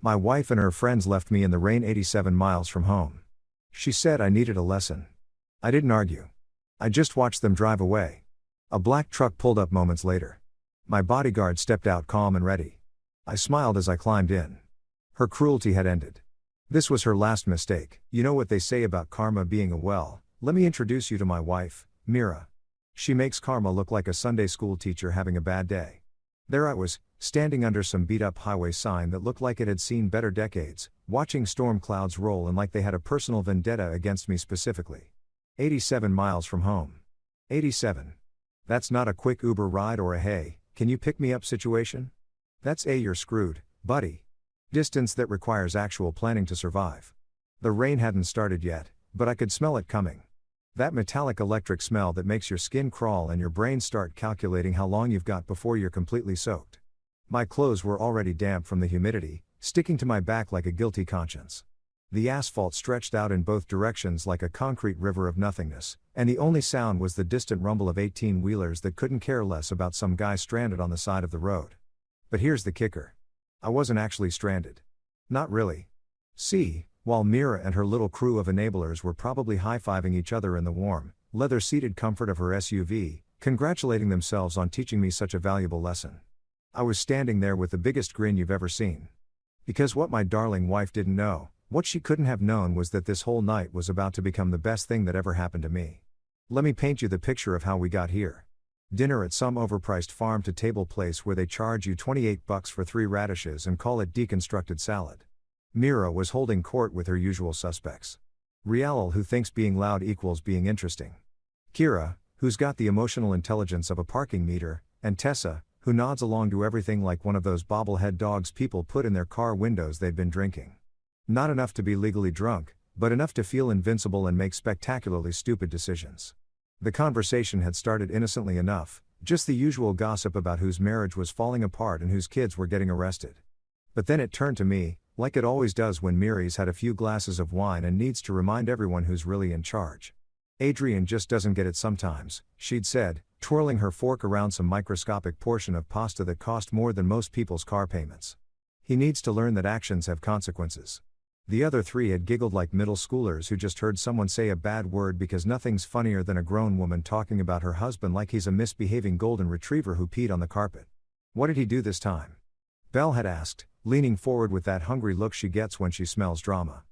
My wife and her friends left me in the rain 87 miles from home. She said I needed a lesson. I didn't argue. I just watched them drive away. A black truck pulled up moments later. My bodyguard stepped out calm and ready. I smiled as I climbed in. Her cruelty had ended. This was her last mistake. You know what they say about karma being a well? Let me introduce you to my wife, Mira. She makes karma look like a Sunday school teacher having a bad day. There I was, standing under some beat-up highway sign that looked like it had seen better decades, watching storm clouds roll and like they had a personal vendetta against me specifically. 87 miles from home. 87. That's not a quick Uber ride or a hey, can you pick me up situation? That's a you're screwed, buddy. Distance that requires actual planning to survive. The rain hadn't started yet, but I could smell it coming. That metallic electric smell that makes your skin crawl and your brain start calculating how long you've got before you're completely soaked. My clothes were already damp from the humidity, sticking to my back like a guilty conscience. The asphalt stretched out in both directions like a concrete river of nothingness, and the only sound was the distant rumble of 18-wheelers that couldn't care less about some guy stranded on the side of the road. But here's the kicker. I wasn't actually stranded. Not really. See, while Mira and her little crew of enablers were probably high-fiving each other in the warm, leather-seated comfort of her SUV, congratulating themselves on teaching me such a valuable lesson. I was standing there with the biggest grin you've ever seen. Because what my darling wife didn't know, what she couldn't have known was that this whole night was about to become the best thing that ever happened to me. Let me paint you the picture of how we got here. Dinner at some overpriced farm-to-table place where they charge you $28 for 3 radishes and call it deconstructed salad. Mira was holding court with her usual suspects. Rial, who thinks being loud equals being interesting. Kira, who's got the emotional intelligence of a parking meter, and Tessa, who nods along to everything like one of those bobblehead dogs people put in their car windows they'd been drinking. Not enough to be legally drunk, but enough to feel invincible and make spectacularly stupid decisions. The conversation had started innocently enough, just the usual gossip about whose marriage was falling apart and whose kids were getting arrested. But then it turned to me, like it always does when Miri's had a few glasses of wine and needs to remind everyone who's really in charge. Adrian just doesn't get it sometimes, she'd said, twirling her fork around some microscopic portion of pasta that cost more than most people's car payments. He needs to learn that actions have consequences. The other 3 had giggled like middle schoolers who just heard someone say a bad word because nothing's funnier than a grown woman talking about her husband like he's a misbehaving golden retriever who peed on the carpet. What did he do this time? Belle had asked, leaning forward with that hungry look she gets when she smells drama.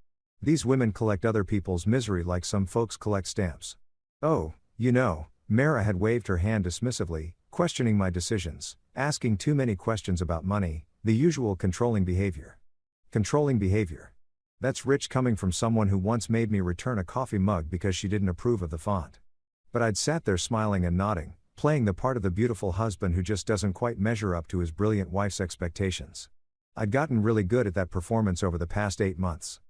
These women collect other people's misery like some folks collect stamps. Oh, you know, Mara had waved her hand dismissively, questioning my decisions, asking too many questions about money, the usual controlling behavior. Controlling behavior. That's rich coming from someone who once made me return a coffee mug because she didn't approve of the font. But I'd sat there smiling and nodding, playing the part of the beautiful husband who just doesn't quite measure up to his brilliant wife's expectations. I'd gotten really good at that performance over the past 8 months.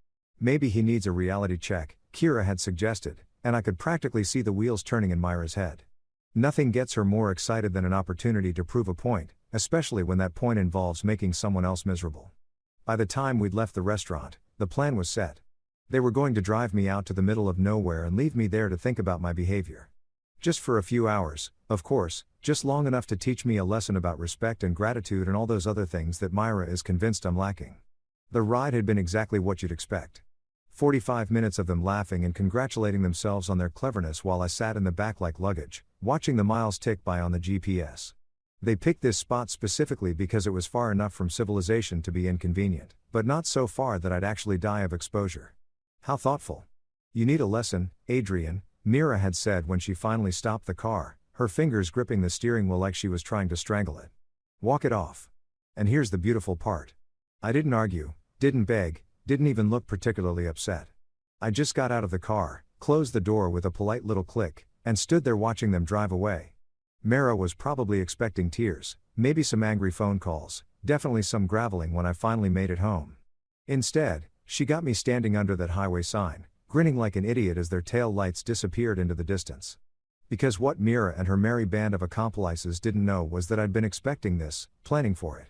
Maybe he needs a reality check, Kira had suggested, and I could practically see the wheels turning in Myra's head. Nothing gets her more excited than an opportunity to prove a point, especially when that point involves making someone else miserable. By the time we'd left the restaurant, the plan was set. They were going to drive me out to the middle of nowhere and leave me there to think about my behavior. Just for a few hours, of course, just long enough to teach me a lesson about respect and gratitude and all those other things that Myra is convinced I'm lacking. The ride had been exactly what you'd expect. 45 minutes of them laughing and congratulating themselves on their cleverness while I sat in the back like luggage, watching the miles tick by on the GPS. They picked this spot specifically because it was far enough from civilization to be inconvenient, but not so far that I'd actually die of exposure. How thoughtful. You need a lesson, Adrian, Mira had said when she finally stopped the car, her fingers gripping the steering wheel like she was trying to strangle it. Walk it off. And here's the beautiful part. I didn't argue, didn't beg, didn't even look particularly upset. I just got out of the car, closed the door with a polite little click, and stood there watching them drive away. Mara was probably expecting tears, maybe some angry phone calls, definitely some graveling when I finally made it home. Instead, she got me standing under that highway sign, grinning like an idiot as their tail lights disappeared into the distance. Because what Mira and her merry band of accomplices didn't know was that I'd been expecting this, planning for it.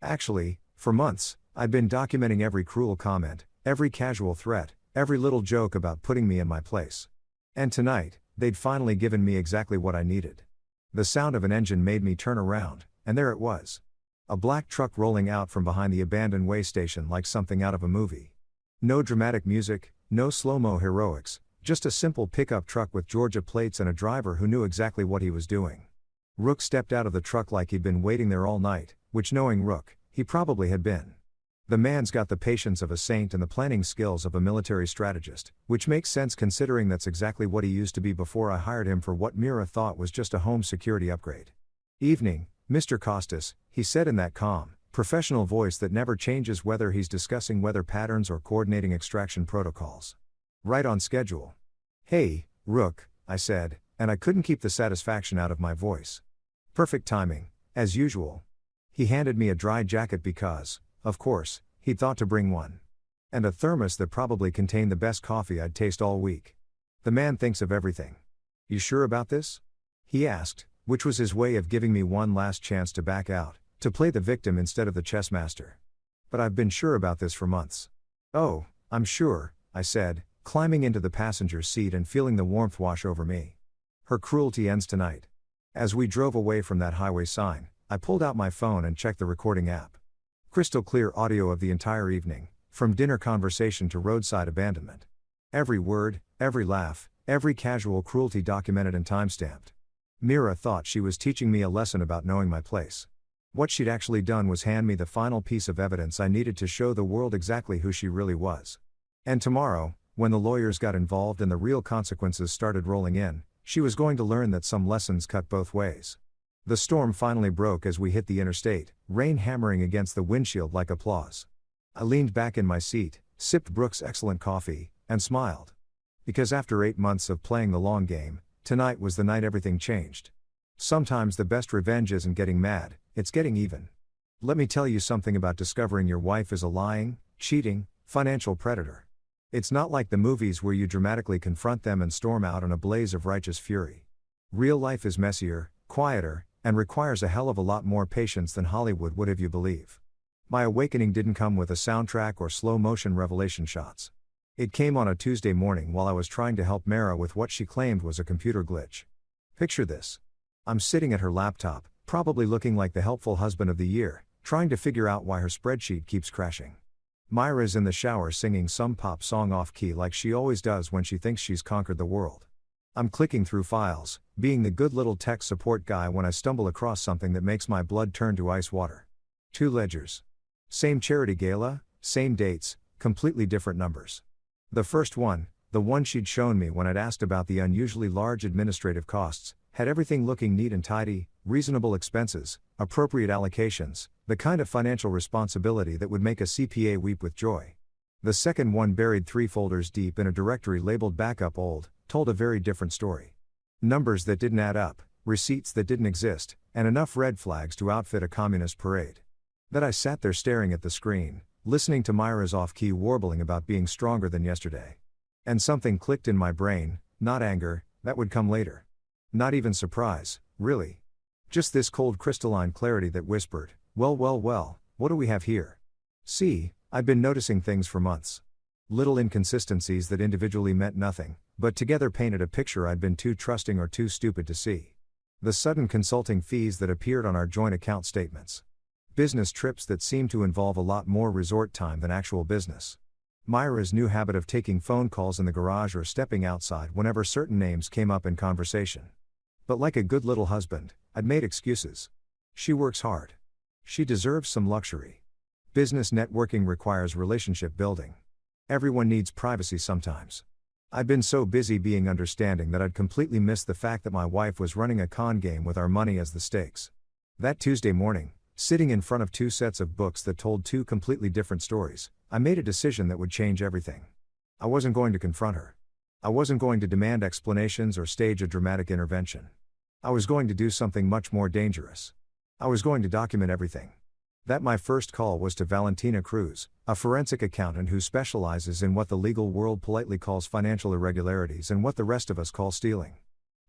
Actually, for months, I'd been documenting every cruel comment, every casual threat, every little joke about putting me in my place. And tonight, they'd finally given me exactly what I needed. The sound of an engine made me turn around, and there it was. A black truck rolling out from behind the abandoned way station like something out of a movie. No dramatic music, no slow-mo heroics, just a simple pickup truck with Georgia plates and a driver who knew exactly what he was doing. Rook stepped out of the truck like he'd been waiting there all night, which, knowing Rook, he probably had been. The man's got the patience of a saint and the planning skills of a military strategist, which makes sense considering that's exactly what he used to be before I hired him for what Mira thought was just a home security upgrade. "Evening, Mr. Costas," he said in that calm, professional voice that never changes whether he's discussing weather patterns or coordinating extraction protocols. "Right on schedule." "Hey, Rook," I said, and I couldn't keep the satisfaction out of my voice. "Perfect timing, as usual." He handed me a dry jacket because, of course, he'd thought to bring one. And a thermos that probably contained the best coffee I'd tasted all week. The man thinks of everything. "You sure about this?" he asked, which was his way of giving me one last chance to back out, to play the victim instead of the chess master. "But I've been sure about this for months." "Oh, I'm sure," I said, climbing into the passenger's seat and feeling the warmth wash over me. "Her cruelty ends tonight." As we drove away from that highway sign, I pulled out my phone and checked the recording app. Crystal clear audio of the entire evening, from dinner conversation to roadside abandonment. Every word, every laugh, every casual cruelty documented and timestamped. Mira thought she was teaching me a lesson about knowing my place. What she'd actually done was hand me the final piece of evidence I needed to show the world exactly who she really was. And tomorrow, when the lawyers got involved and the real consequences started rolling in, she was going to learn that some lessons cut both ways. The storm finally broke as we hit the interstate, rain hammering against the windshield like applause. I leaned back in my seat, sipped Brooks' excellent coffee, and smiled. Because after 8 months of playing the long game, tonight was the night everything changed. Sometimes the best revenge isn't getting mad, it's getting even. Let me tell you something about discovering your wife is a lying, cheating, financial predator. It's not like the movies where you dramatically confront them and storm out in a blaze of righteous fury. Real life is messier, quieter, and requires a hell of a lot more patience than Hollywood would have you believe. My awakening didn't come with a soundtrack or slow-motion revelation shots. It came on a Tuesday morning while I was trying to help Mara with what she claimed was a computer glitch. Picture this. I'm sitting at her laptop, probably looking like the helpful husband of the year, trying to figure out why her spreadsheet keeps crashing. Myra's in the shower singing some pop song off-key like she always does when she thinks she's conquered the world. I'm clicking through files, being the good little tech support guy when I stumble across something that makes my blood turn to ice water. 2 ledgers. Same charity gala, same dates, completely different numbers. The first one, the one she'd shown me when I'd asked about the unusually large administrative costs, had everything looking neat and tidy, reasonable expenses, appropriate allocations, the kind of financial responsibility that would make a CPA weep with joy. The second one, buried 3 folders deep in a directory labeled Backup Old, told a very different story. Numbers that didn't add up, receipts that didn't exist, and enough red flags to outfit a communist parade. That I sat there staring at the screen, listening to Myra's off-key warbling about being stronger than yesterday. And something clicked in my brain, not anger, that would come later. Not even surprise, really. Just this cold crystalline clarity that whispered, well, what do we have here? See, I'd been noticing things for months. Little inconsistencies that individually meant nothing, but together painted a picture I'd been too trusting or too stupid to see. The sudden consulting fees that appeared on our joint account statements. Business trips that seemed to involve a lot more resort time than actual business. Myra's new habit of taking phone calls in the garage or stepping outside whenever certain names came up in conversation. But like a good little husband, I'd made excuses. She works hard. She deserves some luxury. Business networking requires relationship building. Everyone needs privacy sometimes. I'd been so busy being understanding that I'd completely missed the fact that my wife was running a con game with our money as the stakes. That Tuesday morning, sitting in front of 2 sets of books that told 2 completely different stories, I made a decision that would change everything. I wasn't going to confront her. I wasn't going to demand explanations or stage a dramatic intervention. I was going to do something much more dangerous. I was going to document everything. That my first call was to Valentina Cruz, a forensic accountant who specializes in what the legal world politely calls financial irregularities and what the rest of us call stealing.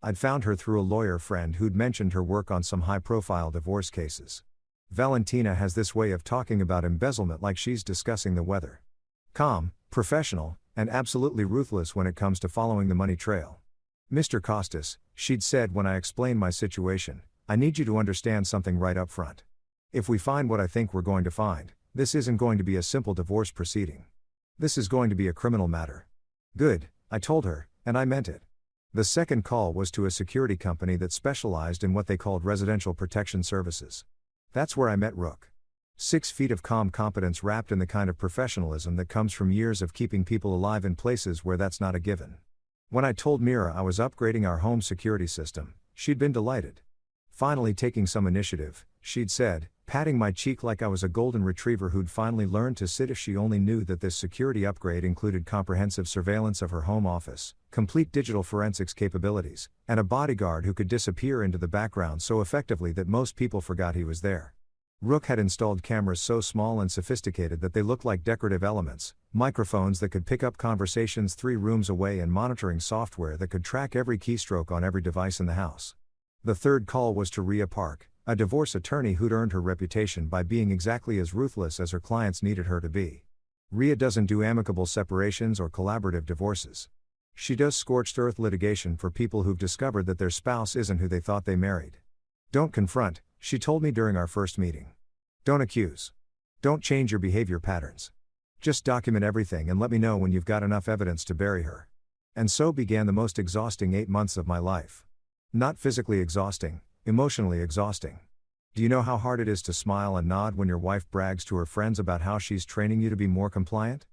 I'd found her through a lawyer friend who'd mentioned her work on some high-profile divorce cases. Valentina has this way of talking about embezzlement like she's discussing the weather. Calm, professional, and absolutely ruthless when it comes to following the money trail. "Mr. Costas," she'd said when I explained my situation, "I need you to understand something right up front. If we find what I think we're going to find, this isn't going to be a simple divorce proceeding. This is going to be a criminal matter. Good, I told her, and I meant it. The second call was to a security company that specialized in what they called residential protection services. That's where I met Rook. 6 feet of calm competence wrapped in the kind of professionalism that comes from years of keeping people alive in places where that's not a given. When I told Mira I was upgrading our home security system, she'd been delighted. Finally taking some initiative, she'd said, patting my cheek like I was a golden retriever who'd finally learned to sit if she only knew that this security upgrade included comprehensive surveillance of her home office, complete digital forensics capabilities, and a bodyguard who could disappear into the background so effectively that most people forgot he was there. Rook had installed cameras so small and sophisticated that they looked like decorative elements, microphones that could pick up conversations 3 rooms away and monitoring software that could track every keystroke on every device in the house. The third call was to Rhea Park, a divorce attorney who'd earned her reputation by being exactly as ruthless as her clients needed her to be. Rhea doesn't do amicable separations or collaborative divorces. She does scorched earth litigation for people who've discovered that their spouse isn't who they thought they married. Don't confront, she told me during our first meeting. Don't accuse. Don't change your behavior patterns. Just document everything and let me know when you've got enough evidence to bury her. And so began the most exhausting 8 months of my life. Not physically exhausting, emotionally exhausting. Do you know how hard it is to smile and nod when your wife brags to her friends about how she's training you to be more compliant?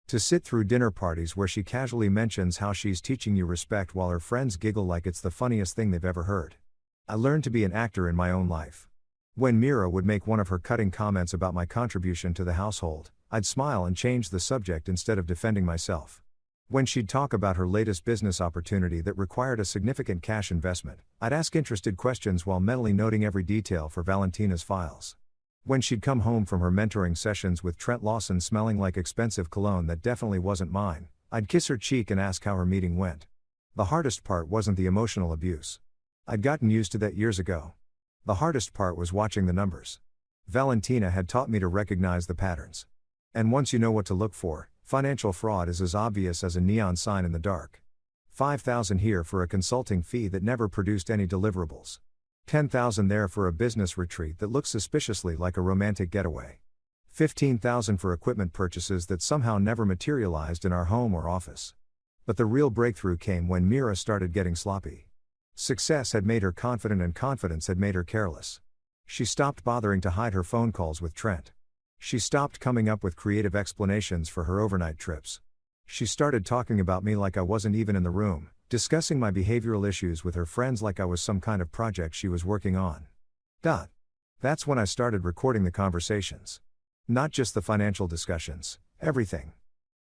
To sit through dinner parties where she casually mentions how she's teaching you respect while her friends giggle like it's the funniest thing they've ever heard. I learned to be an actor in my own life. When Mira would make one of her cutting comments about my contribution to the household, I'd smile and change the subject instead of defending myself. When she'd talk about her latest business opportunity that required a significant cash investment, I'd ask interested questions while mentally noting every detail for Valentina's files. When she'd come home from her mentoring sessions with Trent Lawson smelling like expensive cologne that definitely wasn't mine, I'd kiss her cheek and ask how her meeting went. The hardest part wasn't the emotional abuse. I'd gotten used to that years ago. The hardest part was watching the numbers. Valentina had taught me to recognize the patterns. And once you know what to look for, financial fraud is as obvious as a neon sign in the dark. $5,000 here for a consulting fee that never produced any deliverables. $10,000 there for a business retreat that looks suspiciously like a romantic getaway. $15,000 for equipment purchases that somehow never materialized in our home or office. But the real breakthrough came when Mira started getting sloppy. Success had made her confident and confidence had made her careless. She stopped bothering to hide her phone calls with Trent. She stopped coming up with creative explanations for her overnight trips. She started talking about me like I wasn't even in the room, discussing my behavioral issues with her friends like I was some kind of project she was working on. That's when I started recording the conversations. Not just the financial discussions, everything.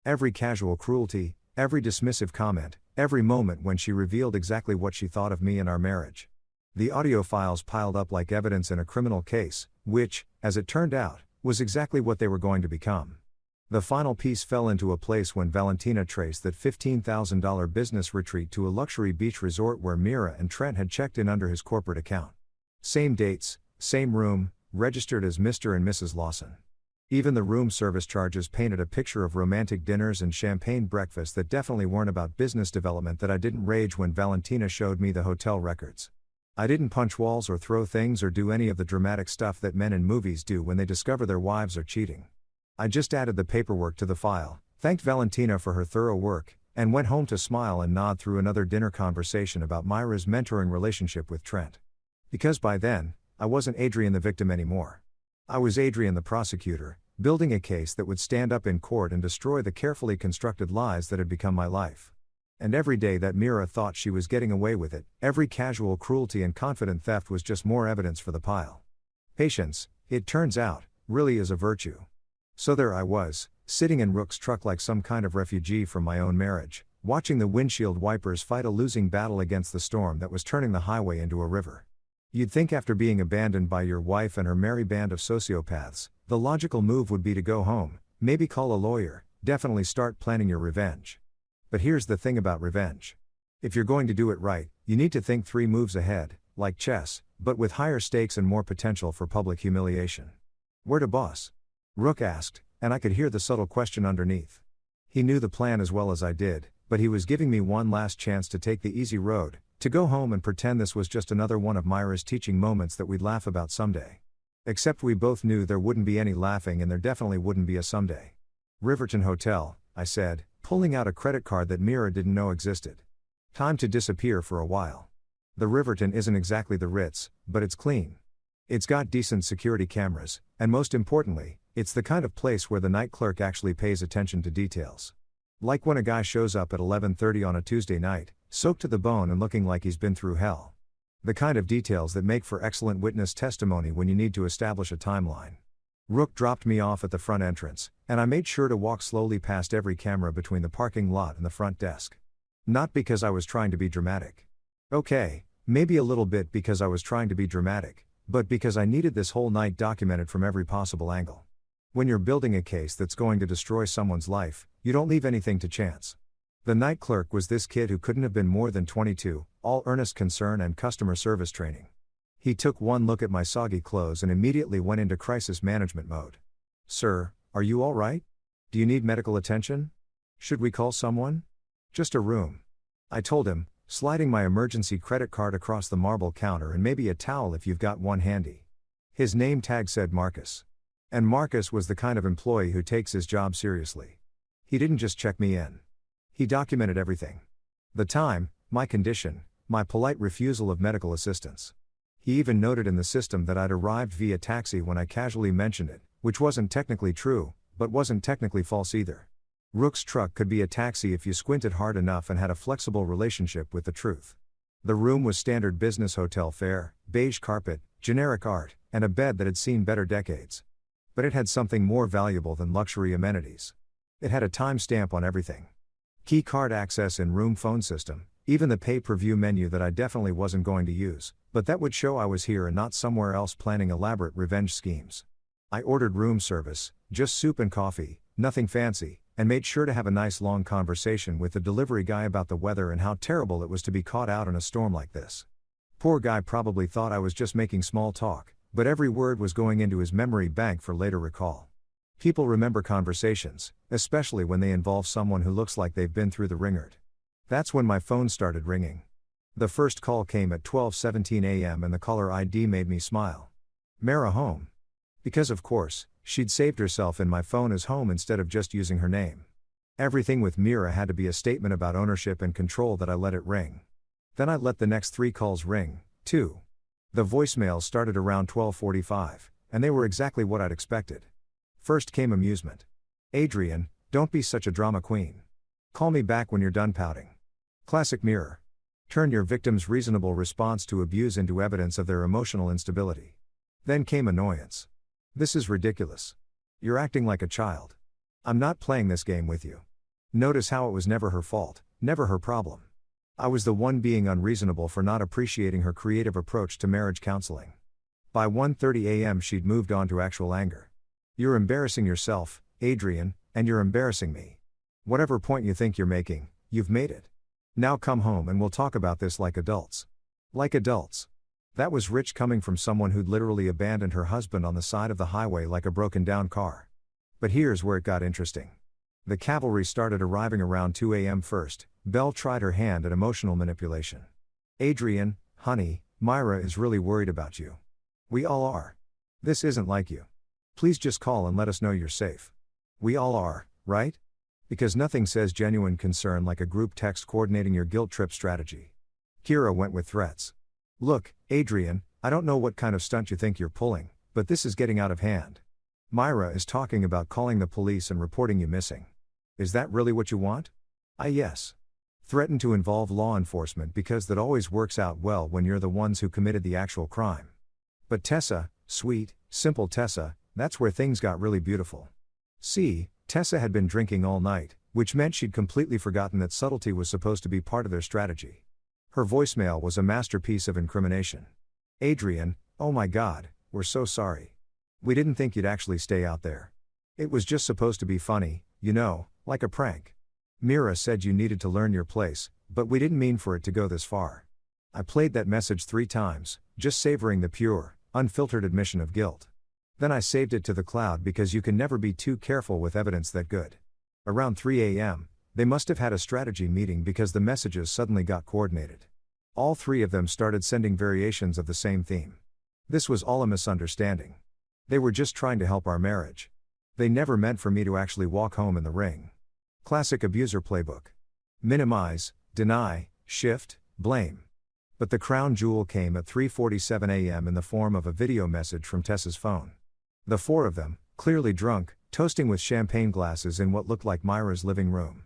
Every casual cruelty, every dismissive comment, every moment when she revealed exactly what she thought of me and our marriage. The audio files piled up like evidence in a criminal case, which, as it turned out, was exactly what they were going to become. The final piece fell into a place when Valentina traced that $15,000 business retreat to a luxury beach resort where Mira and Trent had checked in under his corporate account. Same dates, same room, registered as Mr. and Mrs. Lawson. Even the room service charges painted a picture of romantic dinners and champagne breakfasts that definitely weren't about business development that I didn't rage when Valentina showed me the hotel records. I didn't punch walls or throw things or do any of the dramatic stuff that men in movies do when they discover their wives are cheating. I just added the paperwork to the file, thanked Valentina for her thorough work, and went home to smile and nod through another dinner conversation about Myra's mentoring relationship with Trent. Because by then, I wasn't Adrian the victim anymore. I was Adrian the prosecutor, building a case that would stand up in court and destroy the carefully constructed lies that had become my life. And every day that Mira thought she was getting away with it, every casual cruelty and confident theft was just more evidence for the pile. Patience, it turns out, really is a virtue. So there I was, sitting in Rook's truck like some kind of refugee from my own marriage, watching the windshield wipers fight a losing battle against the storm that was turning the highway into a river. You'd think after being abandoned by your wife and her merry band of sociopaths, the logical move would be to go home, maybe call a lawyer, definitely start planning your revenge. But here's the thing about revenge. If you're going to do it right, you need to think 3 moves ahead, like chess, but with higher stakes and more potential for public humiliation. Where to, boss? Rook asked, and I could hear the subtle question underneath. He knew the plan as well as I did, but he was giving me one last chance to take the easy road, to go home and pretend this was just another one of Myra's teaching moments that we'd laugh about someday. Except we both knew there wouldn't be any laughing and there definitely wouldn't be a someday. Riverton Hotel, I said, pulling out a credit card that Mira didn't know existed. Time to disappear for a while. The Riverton isn't exactly the Ritz, but it's clean. It's got decent security cameras, and most importantly, it's the kind of place where the night clerk actually pays attention to details. Like when a guy shows up at 11:30 on a Tuesday night, soaked to the bone and looking like he's been through hell. The kind of details that make for excellent witness testimony when you need to establish a timeline. Rook dropped me off at the front entrance, and I made sure to walk slowly past every camera between the parking lot and the front desk. Not because I was trying to be dramatic. Okay, maybe a little bit because I was trying to be dramatic, but because I needed this whole night documented from every possible angle. When you're building a case that's going to destroy someone's life, you don't leave anything to chance. The night clerk was this kid who couldn't have been more than 22, all earnest concern and customer service training. He took one look at my soggy clothes and immediately went into crisis management mode. "Sir, are you all right? Do you need medical attention? Should we call someone?" "Just a room," I told him, sliding my emergency credit card across the marble counter, "and maybe a towel if you've got one handy." His name tag said Marcus. And Marcus was the kind of employee who takes his job seriously. He didn't just check me in. He documented everything. The time, my condition, my polite refusal of medical assistance. He even noted in the system that I'd arrived via taxi when I casually mentioned it, which wasn't technically true, but wasn't technically false either. Rook's truck could be a taxi if you squinted hard enough and had a flexible relationship with the truth. The room was standard business hotel fare, beige carpet, generic art, and a bed that had seen better decades. But it had something more valuable than luxury amenities. It had a timestamp on everything. Key card access and room phone system, even the pay-per-view menu that I definitely wasn't going to use, but that would show I was here and not somewhere else planning elaborate revenge schemes. I ordered room service, just soup and coffee, nothing fancy, and made sure to have a nice long conversation with the delivery guy about the weather and how terrible it was to be caught out in a storm like this. Poor guy probably thought I was just making small talk, but every word was going into his memory bank for later recall. People remember conversations, especially when they involve someone who looks like they've been through the ringer. That's when my phone started ringing. The first call came at 12:17 a.m. and the caller ID made me smile. Mira home. Because of course, she'd saved herself in my phone as home instead of just using her name. Everything with Mira had to be a statement about ownership and control that I let it ring. Then I let the next 3 calls ring, too. The voicemails started around 12:45, and they were exactly what I'd expected. First came amusement. "Adrian, don't be such a drama queen. Call me back when you're done pouting." Classic Mira. Turn your victim's reasonable response to abuse into evidence of their emotional instability. Then came annoyance. "This is ridiculous. You're acting like a child. I'm not playing this game with you." Notice how it was never her fault, never her problem. I was the one being unreasonable for not appreciating her creative approach to marriage counseling. By 1:30 a.m. she'd moved on to actual anger. "You're embarrassing yourself, Adrian, and you're embarrassing me. Whatever point you think you're making, you've made it. Now come home and we'll talk about this like adults." Like adults. That was rich coming from someone who'd literally abandoned her husband on the side of the highway like a broken down car. But here's where it got interesting. The cavalry started arriving around 2 a.m. first. Belle tried her hand at emotional manipulation. "Adrian, honey, Mira is really worried about you. We all are. This isn't like you. Please just call and let us know you're safe. We all are, right? Because nothing says genuine concern like a group text coordinating your guilt trip strategy." Kira went with threats. "Look, Adrian, I don't know what kind of stunt you think you're pulling, but this is getting out of hand. Mira is talking about calling the police and reporting you missing. Is that really what you want?" Yes. Threaten to involve law enforcement because that always works out well when you're the ones who committed the actual crime. But Tessa, sweet, simple Tessa, that's where things got really beautiful. See, Tessa had been drinking all night, which meant she'd completely forgotten that subtlety was supposed to be part of their strategy. Her voicemail was a masterpiece of incrimination. "Adrian, oh my God, we're so sorry. We didn't think you'd actually stay out there. It was just supposed to be funny, you know, like a prank. Mira said you needed to learn your place, but we didn't mean for it to go this far." I played that message 3 times, just savoring the pure, unfiltered admission of guilt. Then I saved it to the cloud because you can never be too careful with evidence that good. Around 3 a.m., they must have had a strategy meeting because the messages suddenly got coordinated. All 3 of them started sending variations of the same theme. This was all a misunderstanding. They were just trying to help our marriage. They never meant for me to actually walk home in the ring. Classic abuser playbook. Minimize, deny, shift, blame. But the crown jewel came at 3:47 a.m. in the form of a video message from Tessa's phone. The four of them, clearly drunk, toasting with champagne glasses in what looked like Myra's living room.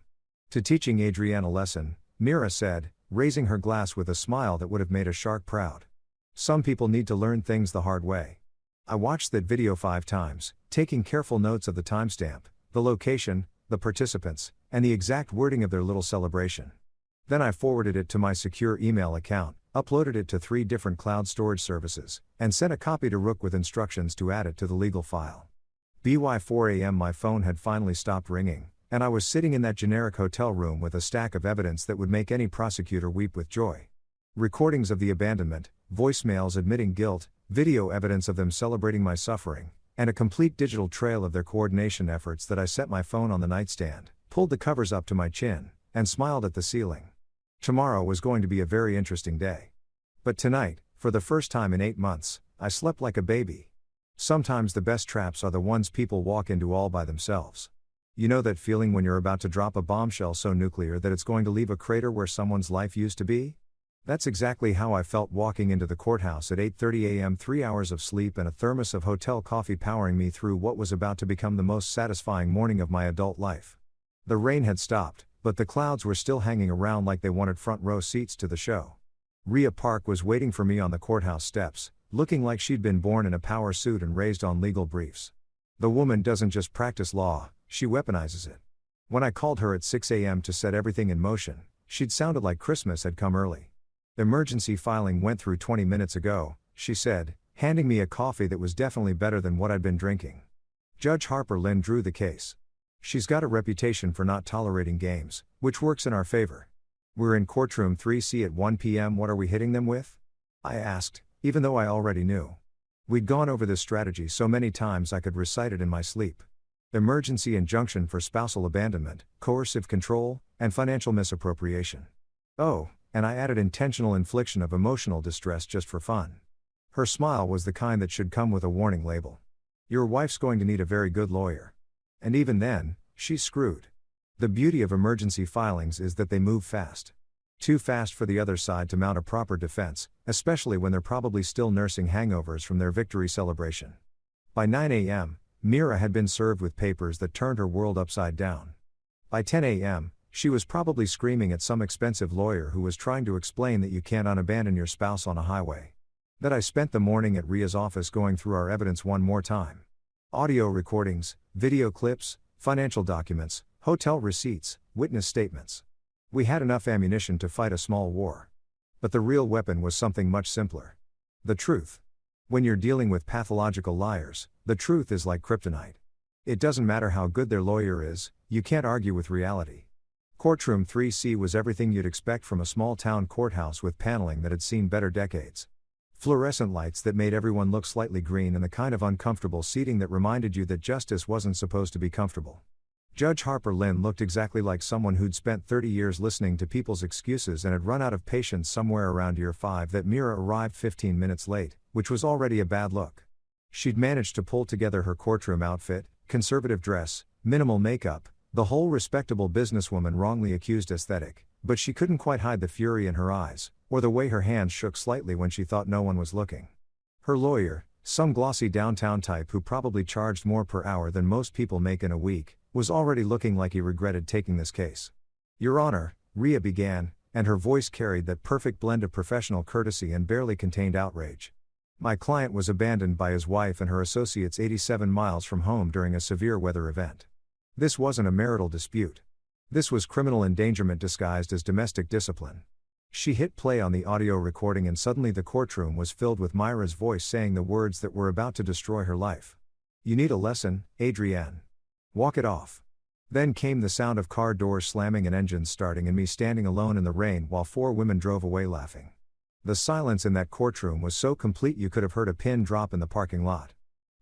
To teaching Adrienne a lesson, Mira said, raising her glass with a smile that would have made a shark proud. Some people need to learn things the hard way. I watched that video 5 times, taking careful notes of the timestamp, the location, the participants, and the exact wording of their little celebration. Then I forwarded it to my secure email account, uploaded it to 3 different cloud storage services, and sent a copy to Rook with instructions to add it to the legal file. By 4 a.m. my phone had finally stopped ringing, and I was sitting in that generic hotel room with a stack of evidence that would make any prosecutor weep with joy. Recordings of the abandonment, voicemails admitting guilt, video evidence of them celebrating my suffering, and a complete digital trail of their coordination efforts that I set my phone on the nightstand, pulled the covers up to my chin, and smiled at the ceiling. Tomorrow was going to be a very interesting day. But tonight, for the first time in 8 months, I slept like a baby. Sometimes the best traps are the ones people walk into all by themselves. You know that feeling when you're about to drop a bombshell so nuclear that it's going to leave a crater where someone's life used to be? That's exactly how I felt walking into the courthouse at 8:30 a.m. 3 hours of sleep and a thermos of hotel coffee powering me through what was about to become the most satisfying morning of my adult life. The rain had stopped, but the clouds were still hanging around like they wanted front row seats to the show. Rhea Park was waiting for me on the courthouse steps, looking like she'd been born in a power suit and raised on legal briefs. The woman doesn't just practice law, she weaponizes it. When I called her at 6 a.m. to set everything in motion, she'd sounded like Christmas had come early. Emergency filing went through 20 minutes ago, she said, handing me a coffee that was definitely better than what I'd been drinking. Judge Harper Lynn drew the case. She's got a reputation for not tolerating games, which works in our favor. We're in courtroom 3C at 1 p.m. What are we hitting them with? I asked, even though I already knew. We'd gone over this strategy so many times I could recite it in my sleep. Emergency injunction for spousal abandonment, coercive control, and financial misappropriation. Oh, and I added intentional infliction of emotional distress just for fun. Her smile was the kind that should come with a warning label. Your wife's going to need a very good lawyer. And even then, she's screwed. The beauty of emergency filings is that they move fast. Too fast for the other side to mount a proper defense, especially when they're probably still nursing hangovers from their victory celebration. By 9 a.m., Mira had been served with papers that turned her world upside down. By 10 a.m., she was probably screaming at some expensive lawyer who was trying to explain that you can't unabandon your spouse on a highway. That I spent the morning at Rhea's office going through our evidence one more time. Audio recordings, video clips, financial documents, hotel receipts, witness statements. We had enough ammunition to fight a small war. But the real weapon was something much simpler. The truth. When you're dealing with pathological liars, the truth is like kryptonite. It doesn't matter how good their lawyer is, you can't argue with reality. Courtroom 3C was everything you'd expect from a small-town courthouse with paneling that had seen better decades. Fluorescent lights that made everyone look slightly green and the kind of uncomfortable seating that reminded you that justice wasn't supposed to be comfortable. Judge Harper Lynn looked exactly like someone who'd spent 30 years listening to people's excuses and had run out of patience somewhere around year 5 that Mira arrived 15 minutes late, which was already a bad look. She'd managed to pull together her courtroom outfit, conservative dress, minimal makeup, the whole respectable businesswoman wrongly accused aesthetic, but she couldn't quite hide the fury in her eyes, or the way her hands shook slightly when she thought no one was looking. Her lawyer, some glossy downtown type who probably charged more per hour than most people make in a week, was already looking like he regretted taking this case. Your Honor, Rhea began, and her voice carried that perfect blend of professional courtesy and barely contained outrage. My client was abandoned by his wife and her associates 87 miles from home during a severe weather event. This wasn't a marital dispute. This was criminal endangerment disguised as domestic discipline. She hit play on the audio recording and suddenly the courtroom was filled with Myra's voice saying the words that were about to destroy her life. You need a lesson, Adrienne. Walk it off. Then came the sound of car doors slamming and engines starting and me standing alone in the rain while 4 women drove away laughing. The silence in that courtroom was so complete you could have heard a pin drop in the parking lot.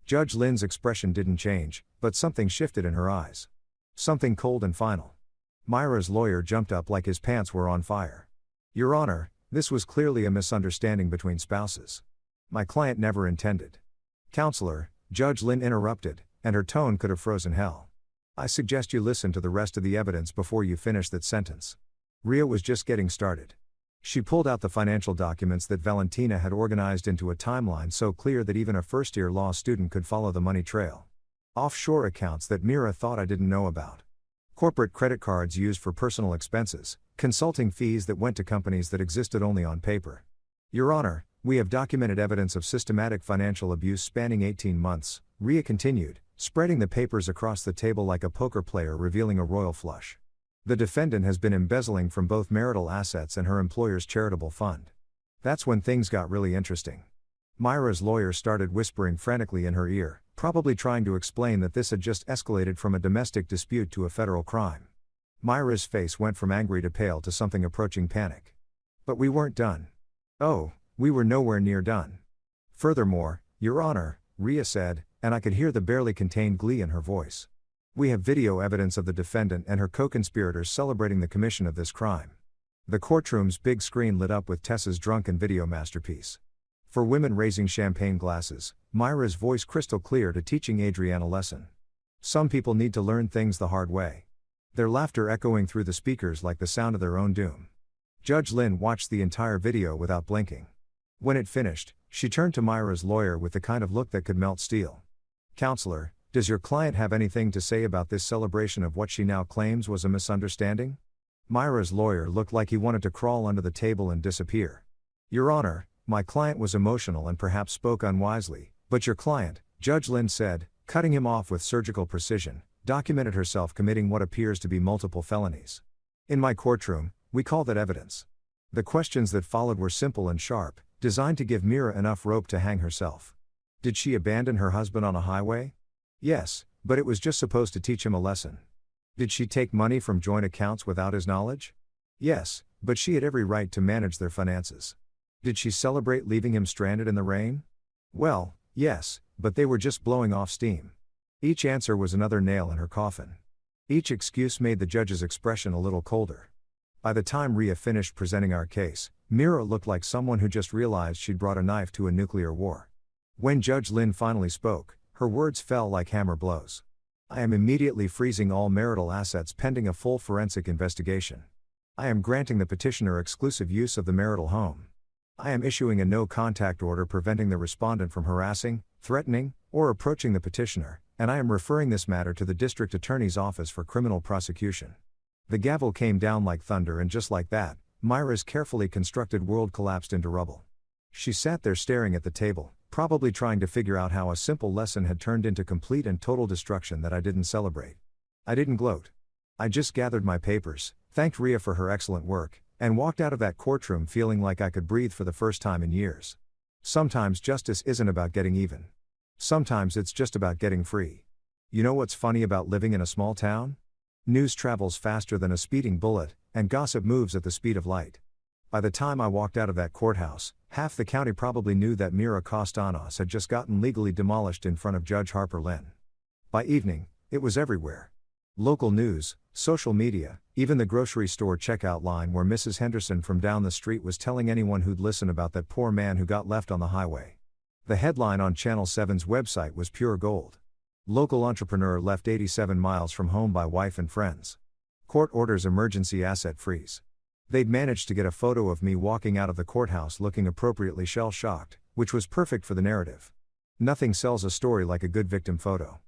Judge Lynn's expression didn't change, but something shifted in her eyes. Something cold and final. Myra's lawyer jumped up like his pants were on fire. Your Honor, this was clearly a misunderstanding between spouses. My client never intended. Counselor, Judge Lynn interrupted, and her tone could have frozen hell. I suggest you listen to the rest of the evidence before you finish that sentence. Ria was just getting started. She pulled out the financial documents that Valentina had organized into a timeline so clear that even a first-year law student could follow the money trail. Offshore accounts that Mira thought I didn't know about. Corporate credit cards used for personal expenses, consulting fees that went to companies that existed only on paper. Your Honor, we have documented evidence of systematic financial abuse spanning 18 months, Ria continued, spreading the papers across the table like a poker player revealing a royal flush. The defendant has been embezzling from both marital assets and her employer's charitable fund. That's when things got really interesting. Myra's lawyer started whispering frantically in her ear, probably trying to explain that this had just escalated from a domestic dispute to a federal crime. Myra's face went from angry to pale to something approaching panic. But we weren't done. Oh, we were nowhere near done. Furthermore, Your Honor, Ria said, and I could hear the barely contained glee in her voice. We have video evidence of the defendant and her co-conspirators celebrating the commission of this crime. The courtroom's big screen lit up with Tessa's drunken video masterpiece. For women raising champagne glasses, Myra's voice crystal clear to teaching Adrienne a lesson. Some people need to learn things the hard way. Their laughter echoing through the speakers like the sound of their own doom. Judge Lynn watched the entire video without blinking. When it finished, she turned to Myra's lawyer with the kind of look that could melt steel. Counselor, does your client have anything to say about this celebration of what she now claims was a misunderstanding? Myra's lawyer looked like he wanted to crawl under the table and disappear. Your Honor, my client was emotional and perhaps spoke unwisely, but your client, Judge Lynn said, cutting him off with surgical precision, documented herself committing what appears to be multiple felonies. In my courtroom, we call that evidence. The questions that followed were simple and sharp, designed to give Mira enough rope to hang herself. Did she abandon her husband on a highway? Yes, but it was just supposed to teach him a lesson. Did she take money from joint accounts without his knowledge? Yes, but she had every right to manage their finances. Did she celebrate leaving him stranded in the rain? Well, yes, but they were just blowing off steam. Each answer was another nail in her coffin. Each excuse made the judge's expression a little colder. By the time Ria finished presenting our case, Mira looked like someone who just realized she'd brought a knife to a nuclear war. When Judge Lynn finally spoke, her words fell like hammer blows. I am immediately freezing all marital assets pending a full forensic investigation. I am granting the petitioner exclusive use of the marital home. I am issuing a no-contact order preventing the respondent from harassing, threatening, or approaching the petitioner, and I am referring this matter to the District Attorney's Office for criminal prosecution. The gavel came down like thunder, and just like that, Myra's carefully constructed world collapsed into rubble. She sat there staring at the table, probably trying to figure out how a simple lesson had turned into complete and total destruction that I didn't celebrate. I didn't gloat. I just gathered my papers, thanked Ria for her excellent work, and walked out of that courtroom feeling like I could breathe for the first time in years. Sometimes justice isn't about getting even. Sometimes it's just about getting free. You know what's funny about living in a small town? News travels faster than a speeding bullet, and gossip moves at the speed of light. By the time I walked out of that courthouse, half the county probably knew that Mira Kostanos had just gotten legally demolished in front of Judge Harper Lynn. By evening, it was everywhere. Local news, social media, even the grocery store checkout line where Mrs. Henderson from down the street was telling anyone who'd listen about that poor man who got left on the highway. The headline on Channel 7's website was pure gold. Local entrepreneur left 87 miles from home by wife and friends. Court orders emergency asset freeze. They'd managed to get a photo of me walking out of the courthouse looking appropriately shell-shocked, which was perfect for the narrative. Nothing sells a story like a good victim photo.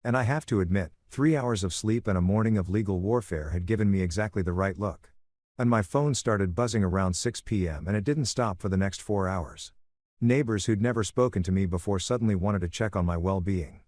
And I have to admit, 3 hours of sleep and a morning of legal warfare had given me exactly the right look. And my phone started buzzing around 6 p.m. and it didn't stop for the next 4 hours. Neighbors who'd never spoken to me before suddenly wanted to check on my well-being.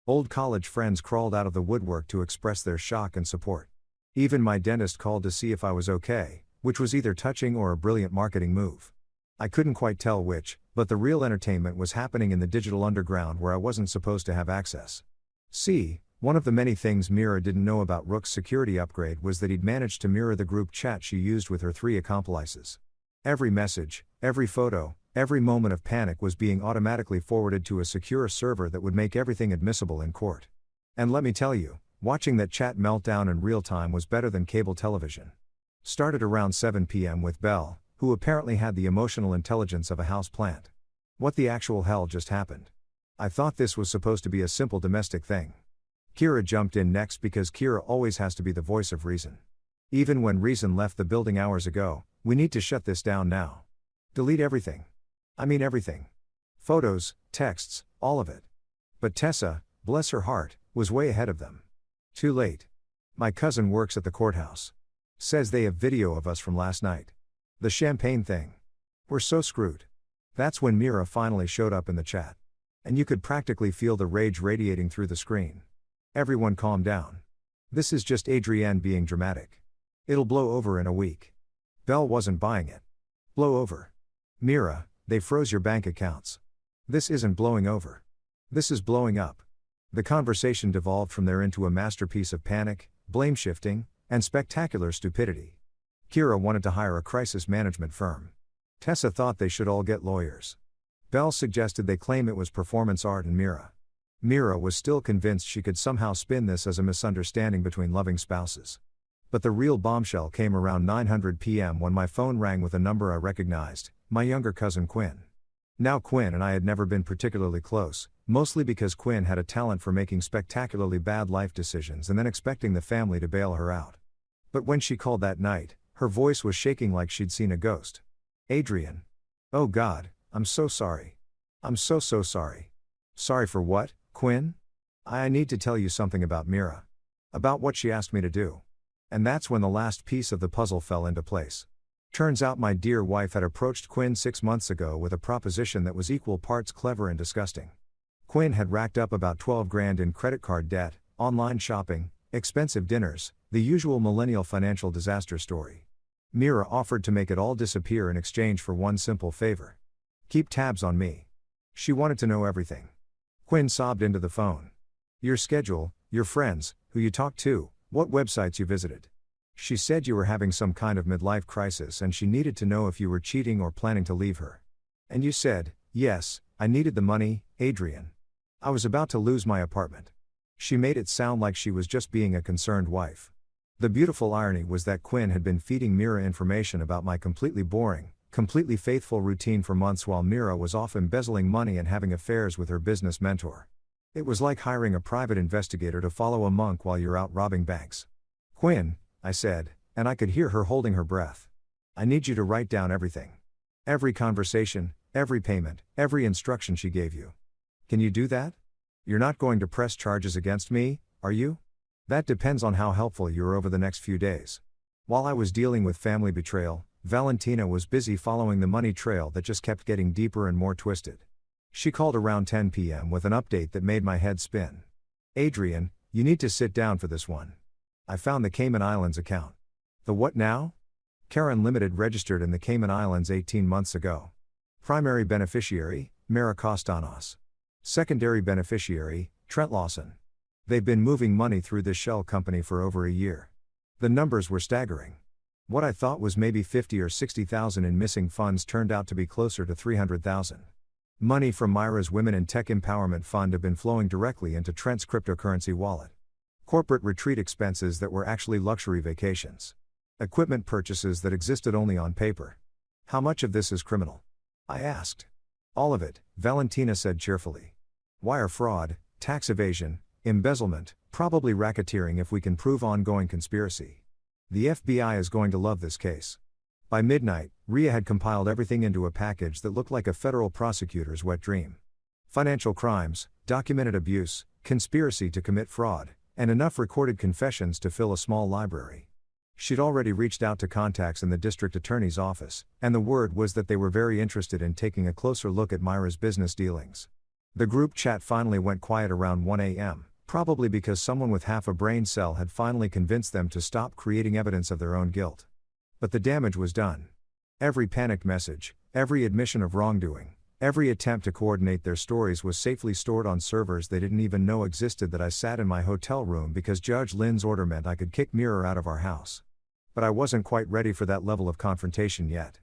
Old college friends crawled out of the woodwork to express their shock and support. Even my dentist called to see if I was okay, which was either touching or a brilliant marketing move. I couldn't quite tell which, but the real entertainment was happening in the digital underground where I wasn't supposed to have access. See, one of the many things Mira didn't know about Rook's security upgrade was that he'd managed to mirror the group chat she used with her 3 accomplices. Every message, every photo, every moment of panic was being automatically forwarded to a secure server that would make everything admissible in court. And let me tell you, watching that chat meltdown in real time was better than cable television. Started around 7 p.m. with Belle, who apparently had the emotional intelligence of a house plant. What the actual hell just happened? I thought this was supposed to be a simple domestic thing. Kira jumped in next because Kira always has to be the voice of reason. Even when reason left the building hours ago, we need to shut this down now. Delete everything. I mean everything. Photos, texts, all of it. But Tessa, bless her heart, was way ahead of them. Too late. My cousin works at the courthouse. Says they have video of us from last night. The champagne thing. We're so screwed. That's when Mira finally showed up in the chat. And you could practically feel the rage radiating through the screen. Everyone calm down. This is just Adrienne being dramatic. It'll blow over in a week. Belle wasn't buying it. Blow over. Mira, they froze your bank accounts. This isn't blowing over. This is blowing up. The conversation devolved from there into a masterpiece of panic, blame shifting, and spectacular stupidity. Kira wanted to hire a crisis management firm. Tessa thought they should all get lawyers. Belle suggested they claim it was performance art, and Mira was still convinced she could somehow spin this as a misunderstanding between loving spouses. But the real bombshell came around 9:00 p.m. when my phone rang with a number I recognized, my younger cousin Quinn. Now Quinn and I had never been particularly close, mostly because Quinn had a talent for making spectacularly bad life decisions and then expecting the family to bail her out. But when she called that night, her voice was shaking like she'd seen a ghost. Adrienne. Oh God, I'm so sorry. I'm so sorry. Sorry for what, Quinn? I need to tell you something about Mira. About what she asked me to do. And that's when the last piece of the puzzle fell into place. Turns out my dear wife had approached Quinn 6 months ago with a proposition that was equal parts clever and disgusting. Quinn had racked up about 12 grand in credit card debt, online shopping, expensive dinners, the usual millennial financial disaster story. Mira offered to make it all disappear in exchange for one simple favor. Keep tabs on me. She wanted to know everything. Quinn sobbed into the phone. Your schedule, your friends, who you talked to, what websites you visited. She said you were having some kind of midlife crisis and she needed to know if you were cheating or planning to leave her. And you said, yes, I needed the money, Adrienne. I was about to lose my apartment. She made it sound like she was just being a concerned wife. The beautiful irony was that Quinn had been feeding Mira information about my completely boring, completely faithful routine for months while Mira was off embezzling money and having affairs with her business mentor. It was like hiring a private investigator to follow a monk while you're out robbing banks. Quinn, I said, and I could hear her holding her breath. I need you to write down everything. Every conversation, every payment, every instruction she gave you. Can you do that? You're not going to press charges against me, are you? That depends on how helpful you are over the next few days. While I was dealing with family betrayal, Valentina was busy following the money trail that just kept getting deeper and more twisted. She called around 10 p.m. with an update that made my head spin. Adrienne, you need to sit down for this one. I found the Cayman Islands account. The what now? Karen Limited registered in the Cayman Islands 18 months ago. Primary beneficiary, Mara Kostanos. Secondary beneficiary, Trent Lawson. They've been moving money through this shell company for over a year. The numbers were staggering. What I thought was maybe 50 or 60,000 in missing funds turned out to be closer to 300,000. Money from Myra's Women in Tech Empowerment Fund have been flowing directly into Trent's cryptocurrency wallet. Corporate retreat expenses that were actually luxury vacations. Equipment purchases that existed only on paper. How much of this is criminal? I asked. All of it, Valentina said cheerfully. Wire fraud, tax evasion, embezzlement, probably racketeering if we can prove ongoing conspiracy. The FBI is going to love this case. By midnight, Ria had compiled everything into a package that looked like a federal prosecutor's wet dream. Financial crimes, documented abuse, conspiracy to commit fraud, and enough recorded confessions to fill a small library. She'd already reached out to contacts in the district attorney's office, and the word was that they were very interested in taking a closer look at Myra's business dealings. The group chat finally went quiet around 1 a.m., probably because someone with half a brain cell had finally convinced them to stop creating evidence of their own guilt. But the damage was done. Every panicked message, every admission of wrongdoing, every attempt to coordinate their stories was safely stored on servers they didn't even know existed. That I sat in my hotel room because Judge Lynn's order meant I could kick Mira out of our house. But I wasn't quite ready for that level of confrontation yet.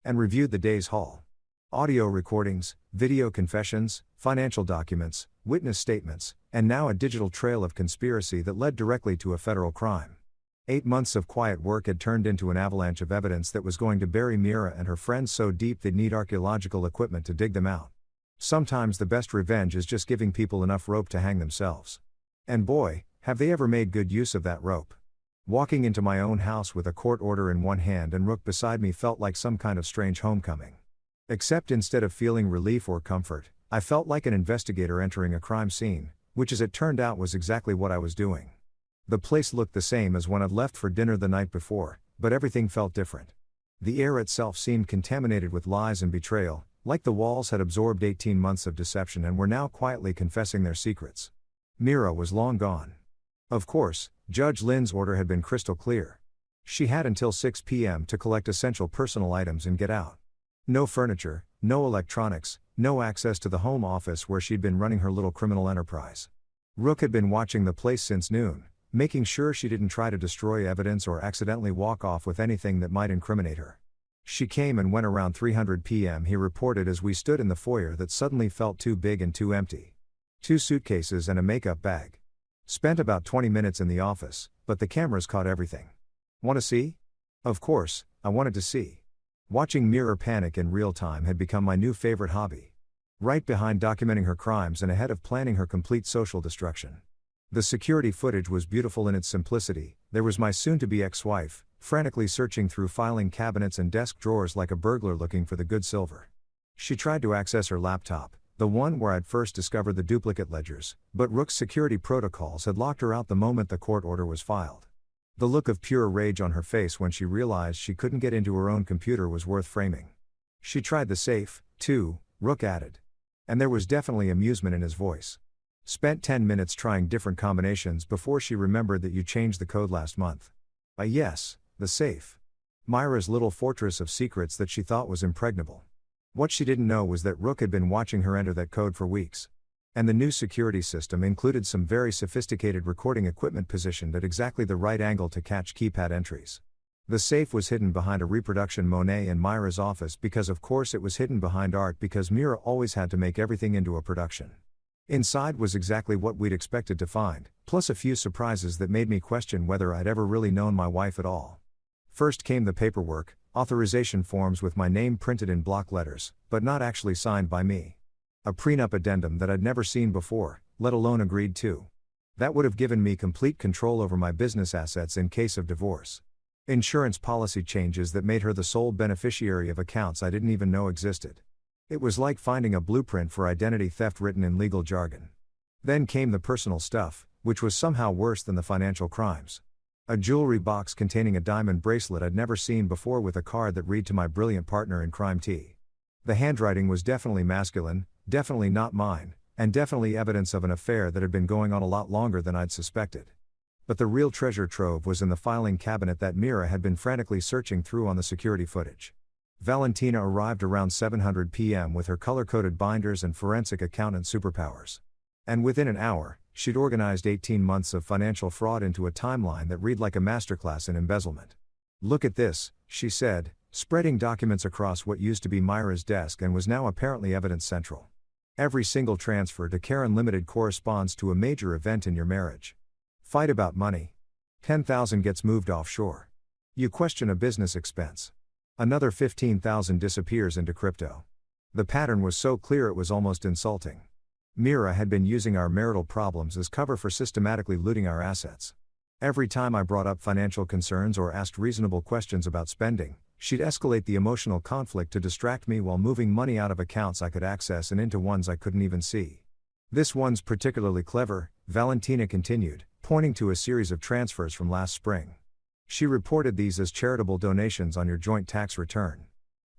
And reviewed the day's haul. Audio recordings, video confessions, financial documents, witness statements, and now a digital trail of conspiracy that led directly to a federal crime. 8 months of quiet work had turned into an avalanche of evidence that was going to bury Mira and her friends so deep they'd need archaeological equipment to dig them out. Sometimes the best revenge is just giving people enough rope to hang themselves. And boy, have they ever made good use of that rope. Walking into my own house with a court order in one hand and Rook beside me felt like some kind of strange homecoming. Except instead of feeling relief or comfort, I felt like an investigator entering a crime scene, which as it turned out was exactly what I was doing. The place looked the same as when I'd left for dinner the night before, but everything felt different. The air itself seemed contaminated with lies and betrayal, like the walls had absorbed 18 months of deception and were now quietly confessing their secrets. Mira was long gone. Of course, Judge Lynn's order had been crystal clear. She had until 6 p.m. to collect essential personal items and get out. No furniture, no electronics, no access to the home office where she'd been running her little criminal enterprise. Rook had been watching the place since noon, making sure she didn't try to destroy evidence or accidentally walk off with anything that might incriminate her. She came and went around 3:00 p.m. He reported as we stood in the foyer that suddenly felt too big and too empty. 2 suitcases and a makeup bag. Spent about 20 minutes in the office, but the cameras caught everything. Want to see? Of course, I wanted to see. Watching Mira panic in real time had become my new favorite hobby. Right behind documenting her crimes and ahead of planning her complete social destruction. The security footage was beautiful in its simplicity. There was my soon-to-be ex-wife, frantically searching through filing cabinets and desk drawers like a burglar looking for the good silver. She tried to access her laptop, the one where I'd first discovered the duplicate ledgers, but Rook's security protocols had locked her out the moment the court order was filed. The look of pure rage on her face when she realized she couldn't get into her own computer was worth framing. She tried the safe, too, Rook added. And there was definitely amusement in his voice. Spent 10 minutes trying different combinations before she remembered that you changed the code last month. Yes, the safe. Myra's little fortress of secrets that she thought was impregnable. What she didn't know was that Rook had been watching her enter that code for weeks. And the new security system included some very sophisticated recording equipment positioned at exactly the right angle to catch keypad entries. The safe was hidden behind a reproduction Monet in Myra's office because of course it was hidden behind art because Mira always had to make everything into a production. Inside was exactly what we'd expected to find, plus a few surprises that made me question whether I'd ever really known my wife at all. First came the paperwork, authorization forms with my name printed in block letters, but not actually signed by me. A prenup addendum that I'd never seen before, let alone agreed to. That would have given me complete control over my business assets in case of divorce. Insurance policy changes that made her the sole beneficiary of accounts I didn't even know existed. It was like finding a blueprint for identity theft written in legal jargon. Then came the personal stuff, which was somehow worse than the financial crimes. A jewelry box containing a diamond bracelet I'd never seen before with a card that read to my brilliant partner in crime T. The handwriting was definitely masculine, definitely not mine, and definitely evidence of an affair that had been going on a lot longer than I'd suspected. But the real treasure trove was in the filing cabinet that Mira had been frantically searching through on the security footage. Valentina arrived around 7:00 p.m. with her color-coded binders and forensic accountant superpowers. And within an hour, she'd organized 18 months of financial fraud into a timeline that read like a masterclass in embezzlement. "Look at this," she said, spreading documents across what used to be Myra's desk and was now apparently evidence central. "Every single transfer to Karen Limited corresponds to a major event in your marriage. Fight about money. 10,000 gets moved offshore. You question a business expense. Another 15,000 disappears into crypto." The pattern was so clear it was almost insulting. Mira had been using our marital problems as cover for systematically looting our assets. Every time I brought up financial concerns or asked reasonable questions about spending, she'd escalate the emotional conflict to distract me while moving money out of accounts I could access and into ones I couldn't even see. "This one's particularly clever," Valentina continued, pointing to a series of transfers from last spring. "She reported these as charitable donations on your joint tax return.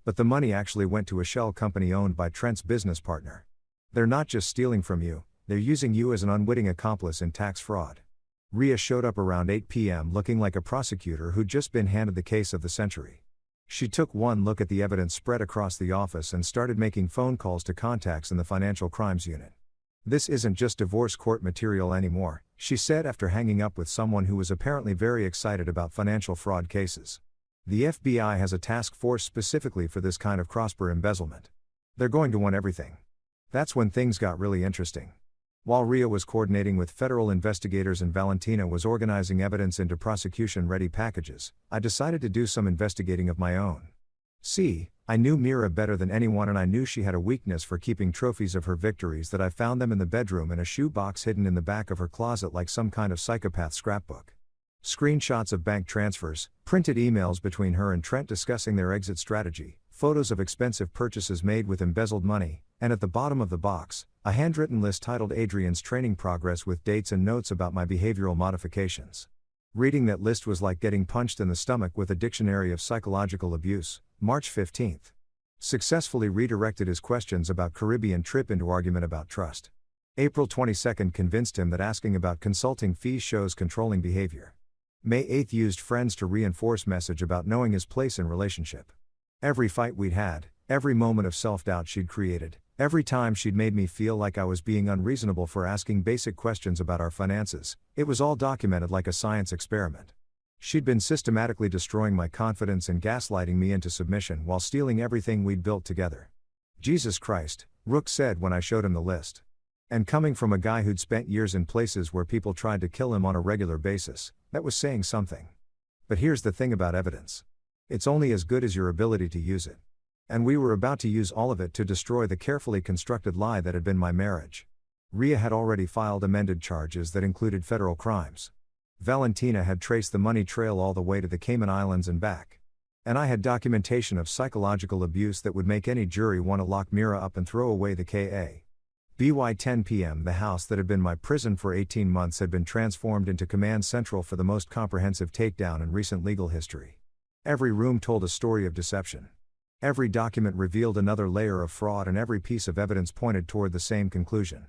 But the money actually went to a shell company owned by Trent's business partner. They're not just stealing from you, they're using you as an unwitting accomplice in tax fraud." Ria showed up around 8 p.m. looking like a prosecutor who'd just been handed the case of the century. She took one look at the evidence spread across the office and started making phone calls to contacts in the financial crimes unit. "This isn't just divorce court material anymore," she said after hanging up with someone who was apparently very excited about financial fraud cases. "The FBI has a task force specifically for this kind of cross-border embezzlement. They're going to want everything." That's when things got really interesting. While Ria was coordinating with federal investigators and Valentina was organizing evidence into prosecution-ready packages, I decided to do some investigating of my own. See, I knew Mira better than anyone, and I knew she had a weakness for keeping trophies of her victories that I found them in the bedroom in a shoebox hidden in the back of her closet like some kind of psychopath scrapbook. Screenshots of bank transfers, printed emails between her and Trent discussing their exit strategy, photos of expensive purchases made with embezzled money, and at the bottom of the box, a handwritten list titled Adrian's Training Progress with dates and notes about my behavioral modifications. Reading that list was like getting punched in the stomach with a dictionary of psychological abuse. March 15. Successfully redirected his questions about Caribbean trip into argument about trust. April 22 convinced him that asking about consulting fees shows controlling behavior. May 8 used friends to reinforce message about knowing his place in relationship. Every fight we'd had, every moment of self-doubt she'd created, every time she'd made me feel like I was being unreasonable for asking basic questions about our finances, it was all documented like a science experiment. She'd been systematically destroying my confidence and gaslighting me into submission while stealing everything we'd built together. Jesus Christ, Rook said when I showed him the list. And coming from a guy who'd spent years in places where people tried to kill him on a regular basis, that was saying something. But here's the thing about evidence. It's only as good as your ability to use it. And we were about to use all of it to destroy the carefully constructed lie that had been my marriage. Ria had already filed amended charges that included federal crimes. Valentina had traced the money trail all the way to the Cayman Islands and back. And I had documentation of psychological abuse that would make any jury want to lock Mira up and throw away the KA. By 10 p.m. the house that had been my prison for 18 months had been transformed into command central for the most comprehensive takedown in recent legal history. Every room told a story of deception. Every document revealed another layer of fraud, and every piece of evidence pointed toward the same conclusion.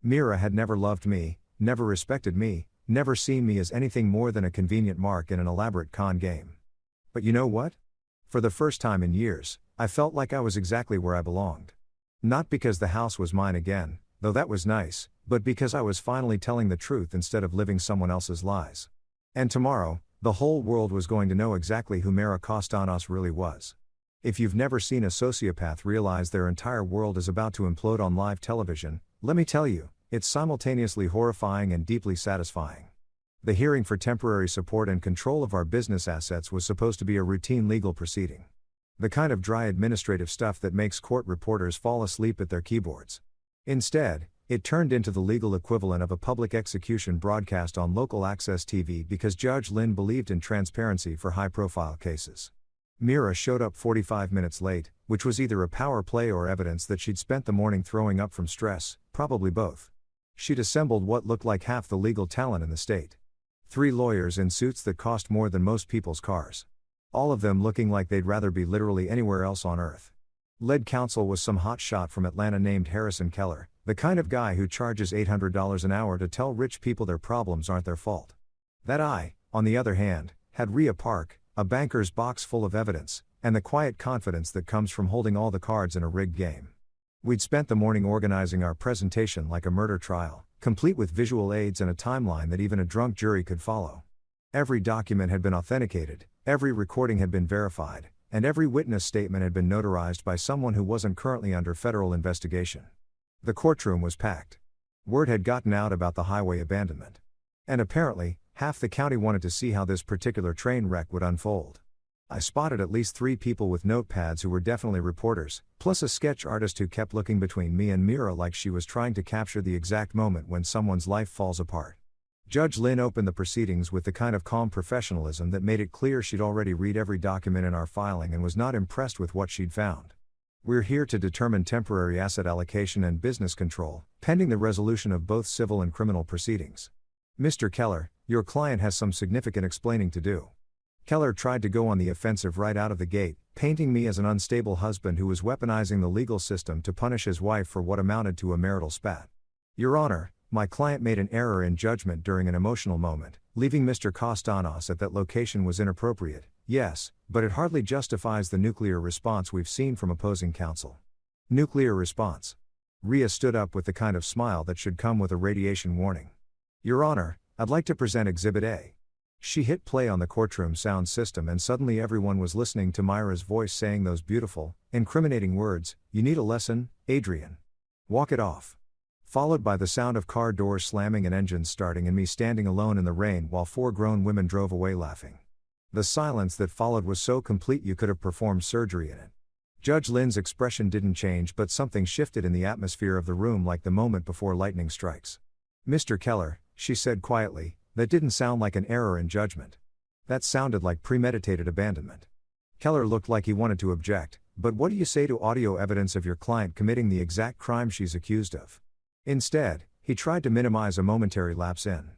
Mira had never loved me, never respected me, never seen me as anything more than a convenient mark in an elaborate con game. But you know what? For the first time in years, I felt like I was exactly where I belonged. Not because the house was mine again, though that was nice, but because I was finally telling the truth instead of living someone else's lies. And tomorrow, the whole world was going to know exactly who Mira Castaños really was. If you've never seen a sociopath realize their entire world is about to implode on live television, let me tell you, it's simultaneously horrifying and deeply satisfying. The hearing for temporary support and control of our business assets was supposed to be a routine legal proceeding. The kind of dry administrative stuff that makes court reporters fall asleep at their keyboards. Instead, it turned into the legal equivalent of a public execution broadcast on local access TV because Judge Lynn believed in transparency for high-profile cases. Mira showed up 45 minutes late, which was either a power play or evidence that she'd spent the morning throwing up from stress, probably both. She'd assembled what looked like half the legal talent in the state. 3 lawyers in suits that cost more than most people's cars. All of them looking like they'd rather be literally anywhere else on earth. Lead counsel was some hot shot from Atlanta named Harrison Keller, the kind of guy who charges $800 an hour to tell rich people their problems aren't their fault. That I, on the other hand, had Ria Park, a banker's box full of evidence, and the quiet confidence that comes from holding all the cards in a rigged game. We'd spent the morning organizing our presentation like a murder trial, complete with visual aids and a timeline that even a drunk jury could follow. Every document had been authenticated, every recording had been verified, and every witness statement had been notarized by someone who wasn't currently under federal investigation. The courtroom was packed. Word had gotten out about the highway abandonment. And apparently, half the county wanted to see how this particular train wreck would unfold. I spotted at least 3 people with notepads who were definitely reporters, plus a sketch artist who kept looking between me and Mira like she was trying to capture the exact moment when someone's life falls apart. Judge Lynn opened the proceedings with the kind of calm professionalism that made it clear she'd already read every document in our filing and was not impressed with what she'd found. We're here to determine temporary asset allocation and business control, pending the resolution of both civil and criminal proceedings. Mr. Keller, your client has some significant explaining to do. Keller tried to go on the offensive right out of the gate, painting me as an unstable husband who was weaponizing the legal system to punish his wife for what amounted to a marital spat. Your Honor, my client made an error in judgment during an emotional moment. Leaving Mr. Castaños at that location was inappropriate, yes, but it hardly justifies the nuclear response we've seen from opposing counsel. Nuclear response. Ria stood up with the kind of smile that should come with a radiation warning. Your Honor, I'd like to present Exhibit A. She hit play on the courtroom sound system and suddenly everyone was listening to Myra's voice saying those beautiful, incriminating words, "You need a lesson, Adrian. Walk it off." Followed by the sound of car doors slamming and engines starting and me standing alone in the rain while 4 grown women drove away laughing. The silence that followed was so complete you could have performed surgery in it. Judge Lynn's expression didn't change, but something shifted in the atmosphere of the room like the moment before lightning strikes. "Mr. Keller," she said quietly, "that didn't sound like an error in judgment. That sounded like premeditated abandonment." Keller looked like he wanted to object, "But what do you say to audio evidence of your client committing the exact crime she's accused of?" Instead, he tried to minimize a momentary lapse in.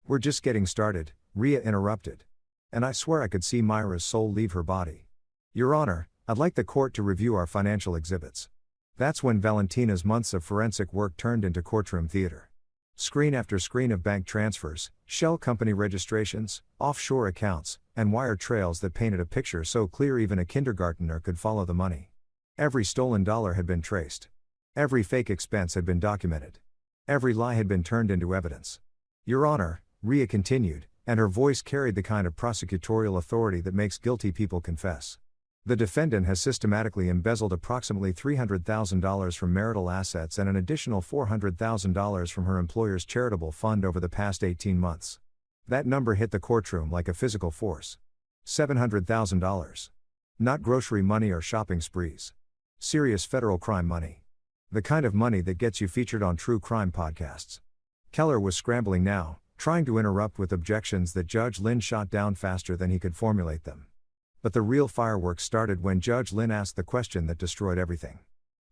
"We're just getting started," Rhea interrupted. And I swear I could see Myra's soul leave her body. "Your Honor, I'd like the court to review our financial exhibits." That's when Valentina's months of forensic work turned into courtroom theater. Screen after screen of bank transfers, shell company registrations, offshore accounts, and wire trails that painted a picture so clear even a kindergartner could follow the money. Every stolen dollar had been traced. Every fake expense had been documented. Every lie had been turned into evidence. "Your Honor," Rhea continued, and her voice carried the kind of prosecutorial authority that makes guilty people confess. "The defendant has systematically embezzled approximately $300,000 from marital assets and an additional $400,000 from her employer's charitable fund over the past 18 months. That number hit the courtroom like a physical force. $700,000. Not grocery money or shopping sprees. Serious federal crime money. The kind of money that gets you featured on true crime podcasts." Keller was scrambling now, trying to interrupt with objections that Judge Lynn shot down faster than he could formulate them. But the real fireworks started when Judge Lynn asked the question that destroyed everything.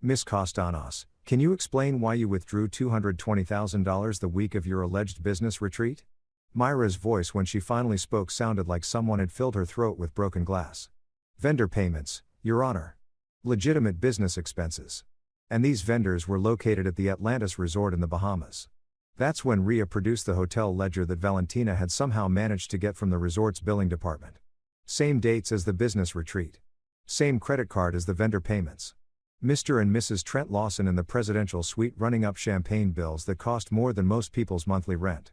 "Ms. Castaños, can you explain why you withdrew $220,000 the week of your alleged business retreat?" Myra's voice when she finally spoke sounded like someone had filled her throat with broken glass. "Vendor payments, Your Honor. Legitimate business expenses. And these vendors were located at the Atlantis Resort in the Bahamas." That's when Rhea produced the hotel ledger that Valentina had somehow managed to get from the resort's billing department. Same dates as the business retreat. Same credit card as the vendor payments. Mr. and Mrs. Trent Lawson in the presidential suite running up champagne bills that cost more than most people's monthly rent.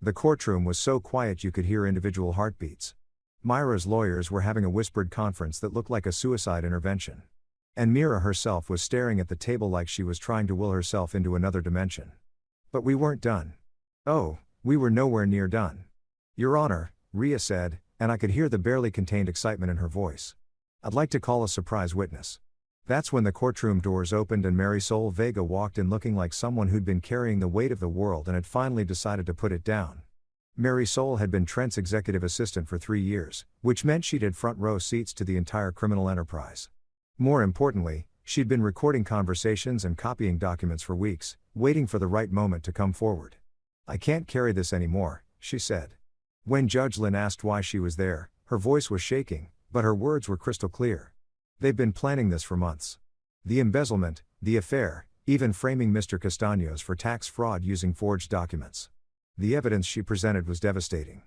The courtroom was so quiet you could hear individual heartbeats. Myra's lawyers were having a whispered conference that looked like a suicide intervention. And Mira herself was staring at the table like she was trying to will herself into another dimension. But we weren't done. Oh, we were nowhere near done. "Your Honor," Rhea said, and I could hear the barely contained excitement in her voice. "I'd like to call a surprise witness." That's when the courtroom doors opened and Marisol Vega walked in looking like someone who'd been carrying the weight of the world and had finally decided to put it down. Marisol had been Trent's executive assistant for 3 years, which meant she'd had front row seats to the entire criminal enterprise. More importantly, she'd been recording conversations and copying documents for weeks, waiting for the right moment to come forward. "I can't carry this anymore," she said. When Judge Lynn asked why she was there, her voice was shaking, but her words were crystal clear. They've been planning this for months. The embezzlement, the affair, even framing Mr. Castaños for tax fraud using forged documents. The evidence she presented was devastating.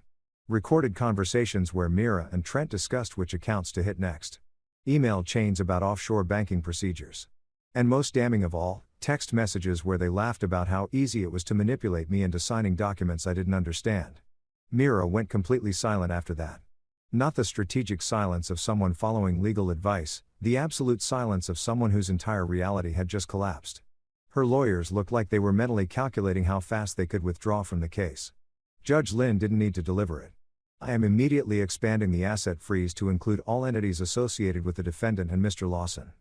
Recorded conversations where Mira and Trent discussed which accounts to hit next. Email chains about offshore banking procedures. And most damning of all, text messages where they laughed about how easy it was to manipulate me into signing documents I didn't understand. Mira went completely silent after that. Not the strategic silence of someone following legal advice, the absolute silence of someone whose entire reality had just collapsed. Her lawyers looked like they were mentally calculating how fast they could withdraw from the case. Judge Lynn didn't need to deliver it. "I am immediately expanding the asset freeze to include all entities associated with the defendant and Mr. Lawson.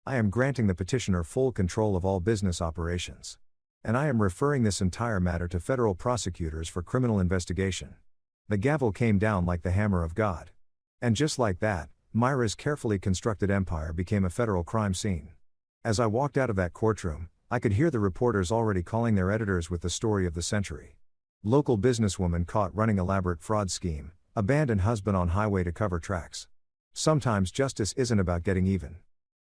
I am granting the petitioner full control of all business operations. And I am referring this entire matter to federal prosecutors for criminal investigation." The gavel came down like the hammer of God. And just like that, Myra's carefully constructed empire became a federal crime scene. As I walked out of that courtroom, I could hear the reporters already calling their editors with the story of the century. Local businesswoman caught running elaborate fraud scheme, abandoned husband on highway to cover tracks. Sometimes justice isn't about getting even.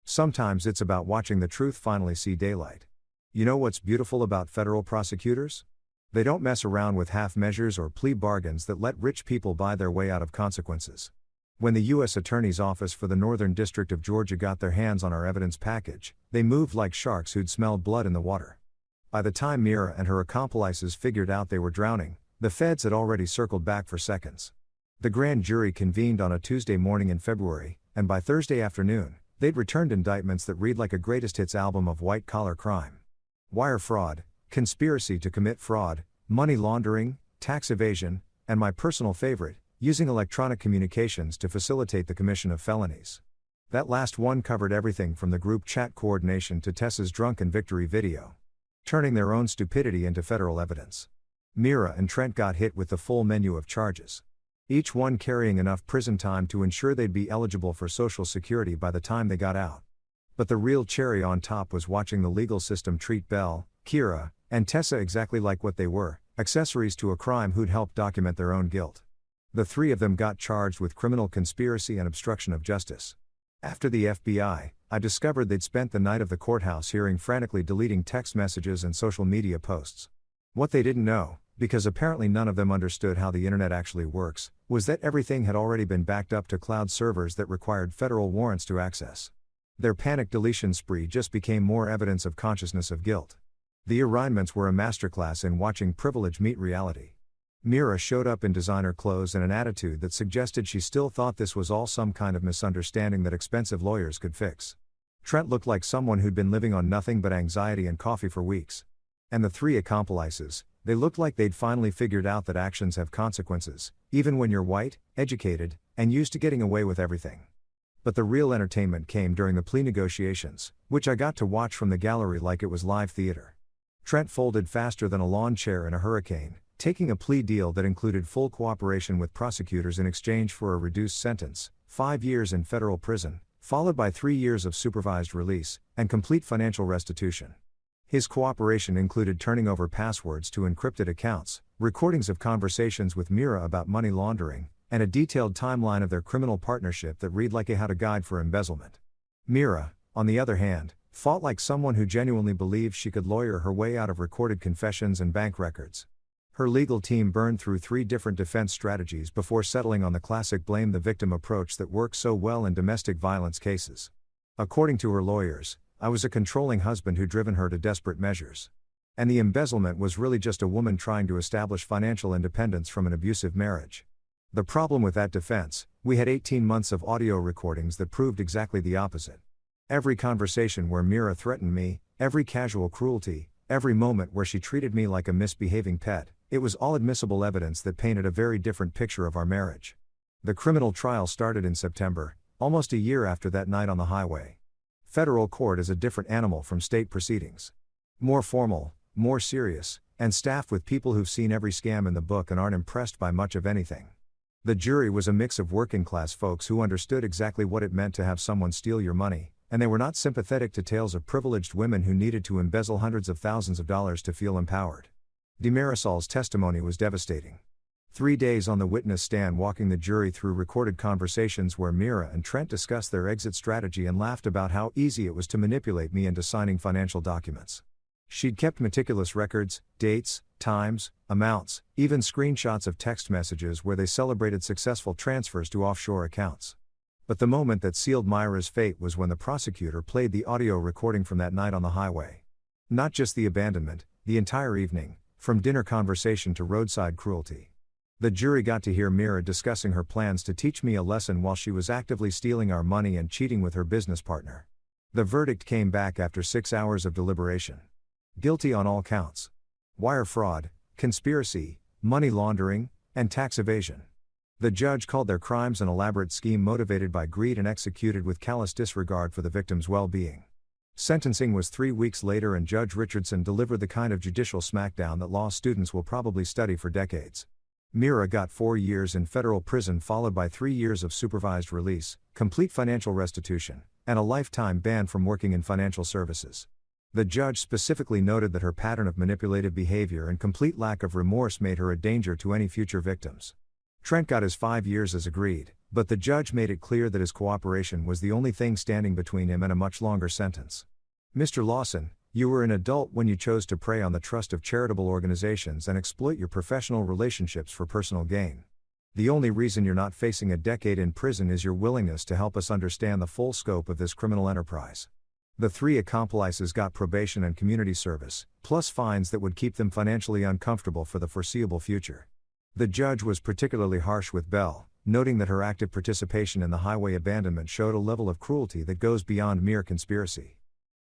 Sometimes it's about watching the truth finally see daylight. You know what's beautiful about federal prosecutors? They don't mess around with half measures or plea bargains that let rich people buy their way out of consequences. When the U.S. Attorney's Office for the Northern District of Georgia got their hands on our evidence package, they moved like sharks who'd smelled blood in the water. By the time Mira and her accomplices figured out they were drowning, the feds had already circled back for seconds. The grand jury convened on a Tuesday morning in February, and by Thursday afternoon, they'd returned indictments that read like a greatest hits album of white-collar crime. Wire fraud, conspiracy to commit fraud, money laundering, tax evasion, and my personal favorite, using electronic communications to facilitate the commission of felonies. That last one covered everything from the group chat coordination to Tessa's drunken victory video, turning their own stupidity into federal evidence. Mira and Trent got hit with the full menu of charges, each one carrying enough prison time to ensure they'd be eligible for Social Security by the time they got out. But the real cherry on top was watching the legal system treat Belle, Kira, and Tessa exactly like what they were, accessories to a crime who'd helped document their own guilt. The three of them got charged with criminal conspiracy and obstruction of justice. After the FBI, I discovered they'd spent the night of the courthouse hearing frantically deleting text messages and social media posts. What they didn't know, because apparently none of them understood how the internet actually works, was that everything had already been backed up to cloud servers that required federal warrants to access. Their panic deletion spree just became more evidence of consciousness of guilt. The arraignments were a masterclass in watching privilege meet reality. Mira showed up in designer clothes and an attitude that suggested she still thought this was all some kind of misunderstanding that expensive lawyers could fix. Trent looked like someone who'd been living on nothing but anxiety and coffee for weeks. And the three accomplices, they looked like they'd finally figured out that actions have consequences, even when you're white, educated, and used to getting away with everything. But the real entertainment came during the plea negotiations, which I got to watch from the gallery like it was live theater. Trent folded faster than a lawn chair in a hurricane, taking a plea deal that included full cooperation with prosecutors in exchange for a reduced sentence, 5 years in federal prison, followed by 3 years of supervised release, and complete financial restitution. His cooperation included turning over passwords to encrypted accounts, recordings of conversations with Mira about money laundering, and a detailed timeline of their criminal partnership that read like a how-to guide for embezzlement. Mira, on the other hand, fought like someone who genuinely believed she could lawyer her way out of recorded confessions and bank records. Her legal team burned through 3 different defense strategies before settling on the classic blame the victim approach that works so well in domestic violence cases. According to her lawyers, I was a controlling husband who'd driven her to desperate measures. And the embezzlement was really just a woman trying to establish financial independence from an abusive marriage. The problem with that defense, we had 18 months of audio recordings that proved exactly the opposite. Every conversation where Mira threatened me, every casual cruelty, every moment where she treated me like a misbehaving pet, it was all admissible evidence that painted a very different picture of our marriage. The criminal trial started in September, almost a year after that night on the highway. Federal court is a different animal from state proceedings. More formal, more serious, and staffed with people who've seen every scam in the book and aren't impressed by much of anything. The jury was a mix of working-class folks who understood exactly what it meant to have someone steal your money, and they were not sympathetic to tales of privileged women who needed to embezzle hundreds of thousands of dollars to feel empowered. Demarisol's testimony was devastating. 3 days on the witness stand walking the jury through recorded conversations where Mira and Trent discussed their exit strategy and laughed about how easy it was to manipulate me into signing financial documents. She'd kept meticulous records, dates, times, amounts, even screenshots of text messages where they celebrated successful transfers to offshore accounts. But the moment that sealed Myra's fate was when the prosecutor played the audio recording from that night on the highway. Not just the abandonment, the entire evening, from dinner conversation to roadside cruelty. The jury got to hear Mira discussing her plans to teach me a lesson while she was actively stealing our money and cheating with her business partner. The verdict came back after 6 hours of deliberation. Guilty on all counts. Wire fraud, conspiracy, money laundering, and tax evasion. The judge called their crimes an elaborate scheme motivated by greed and executed with callous disregard for the victim's well-being. Sentencing was 3 weeks later and Judge Richardson delivered the kind of judicial smackdown that law students will probably study for decades. Mira got 4 years in federal prison followed by 3 years of supervised release, complete financial restitution, and a lifetime ban from working in financial services. The judge specifically noted that her pattern of manipulative behavior and complete lack of remorse made her a danger to any future victims. Trent got his 5 years as agreed, but the judge made it clear that his cooperation was the only thing standing between him and a much longer sentence. Mr. Lawson, you were an adult when you chose to prey on the trust of charitable organizations and exploit your professional relationships for personal gain. The only reason you're not facing a decade in prison is your willingness to help us understand the full scope of this criminal enterprise. The 3 accomplices got probation and community service, plus fines that would keep them financially uncomfortable for the foreseeable future. The judge was particularly harsh with Belle, noting that her active participation in the highway abandonment showed a level of cruelty that goes beyond mere conspiracy.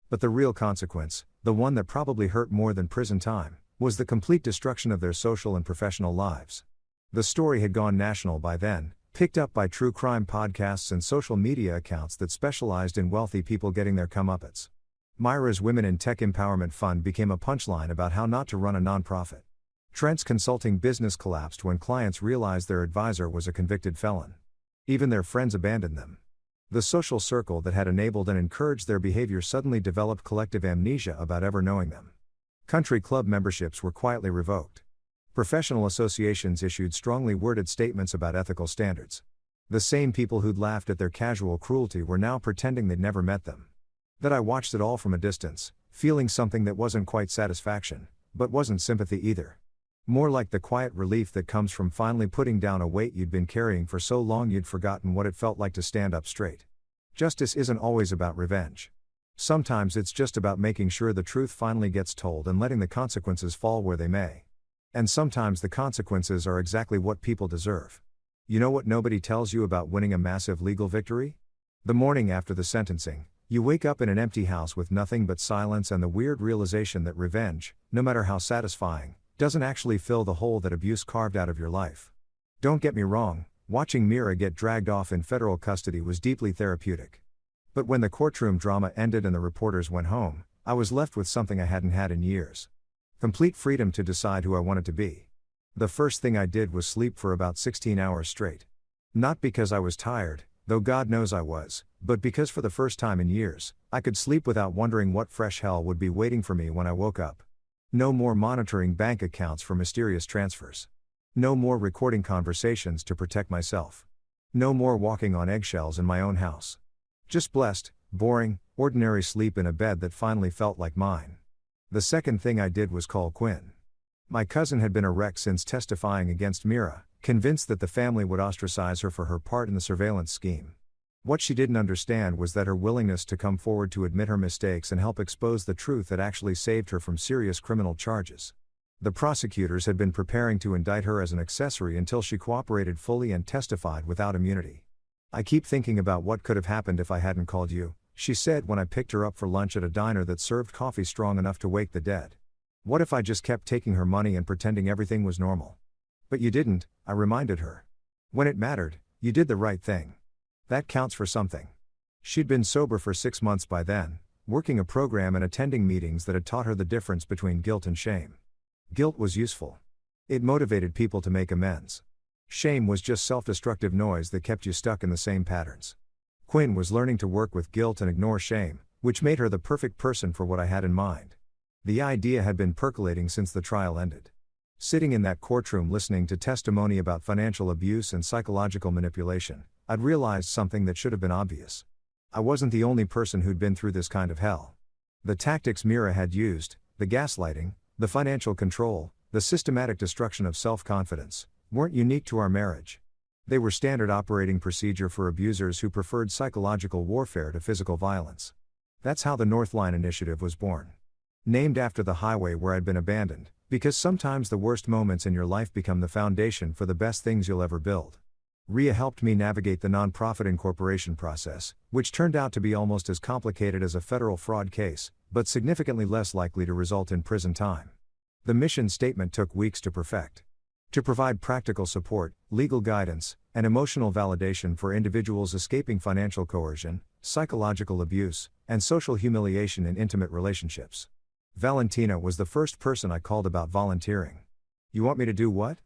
But the real consequence, the one that probably hurt more than prison time, was the complete destruction of their social and professional lives. The story had gone national by then, Picked up by true crime podcasts and social media accounts that specialized in wealthy people getting their comeuppance. Myra's Women in Tech Empowerment Fund became a punchline about how not to run a nonprofit. Trent's consulting business collapsed when clients realized their advisor was a convicted felon. Even their friends abandoned them. The social circle that had enabled and encouraged their behavior suddenly developed collective amnesia about ever knowing them. Country club memberships were quietly revoked. Professional associations issued strongly worded statements about ethical standards. The same people who'd laughed at their casual cruelty were now pretending they'd never met them. That I watched it all from a distance, feeling something that wasn't quite satisfaction, but wasn't sympathy either. More like the quiet relief that comes from finally putting down a weight you'd been carrying for so long you'd forgotten what it felt like to stand up straight. Justice isn't always about revenge. Sometimes it's just about making sure the truth finally gets told and letting the consequences fall where they may. And sometimes the consequences are exactly what people deserve. You know what nobody tells you about winning a massive legal victory? The morning after the sentencing, you wake up in an empty house with nothing but silence and the weird realization that revenge, no matter how satisfying, doesn't actually fill the hole that abuse carved out of your life. Don't get me wrong, watching Mira get dragged off in federal custody was deeply therapeutic. But when the courtroom drama ended and the reporters went home, I was left with something I hadn't had in years. Complete freedom to decide who I wanted to be. The first thing I did was sleep for about 16 hours straight. Not because I was tired, though God knows I was, but because for the first time in years, I could sleep without wondering what fresh hell would be waiting for me when I woke up. No more monitoring bank accounts for mysterious transfers. No more recording conversations to protect myself. No more walking on eggshells in my own house. Just blessed, boring, ordinary sleep in a bed that finally felt like mine. The second thing I did was call Quinn. My cousin had been a wreck since testifying against Mira, convinced that the family would ostracize her for her part in the surveillance scheme. What she didn't understand was that her willingness to come forward to admit her mistakes and help expose the truth had actually saved her from serious criminal charges. The prosecutors had been preparing to indict her as an accessory until she cooperated fully and testified without immunity. I keep thinking about what could have happened if I hadn't called you, she said when I picked her up for lunch at a diner that served coffee strong enough to wake the dead. What if I just kept taking her money and pretending everything was normal? But you didn't, I reminded her. When it mattered, you did the right thing. That counts for something. She'd been sober for 6 months by then, working a program and attending meetings that had taught her the difference between guilt and shame. Guilt was useful. It motivated people to make amends. Shame was just self-destructive noise that kept you stuck in the same patterns. Quinn was learning to work with guilt and ignore shame, which made her the perfect person for what I had in mind. The idea had been percolating since the trial ended. Sitting in that courtroom listening to testimony about financial abuse and psychological manipulation, I'd realized something that should have been obvious. I wasn't the only person who'd been through this kind of hell. The tactics Mira had used, the gaslighting, the financial control, the systematic destruction of self-confidence, weren't unique to our marriage. They were standard operating procedure for abusers who preferred psychological warfare to physical violence. That's how the Northline Initiative was born. Named after the highway where I'd been abandoned, because sometimes the worst moments in your life become the foundation for the best things you'll ever build. Rhea helped me navigate the nonprofit incorporation process, which turned out to be almost as complicated as a federal fraud case, but significantly less likely to result in prison time. The mission statement took weeks to perfect. To provide practical support, legal guidance, and emotional validation for individuals escaping financial coercion, psychological abuse, and social humiliation in intimate relationships. Valentina was the first person I called about volunteering. "You want me to do what?"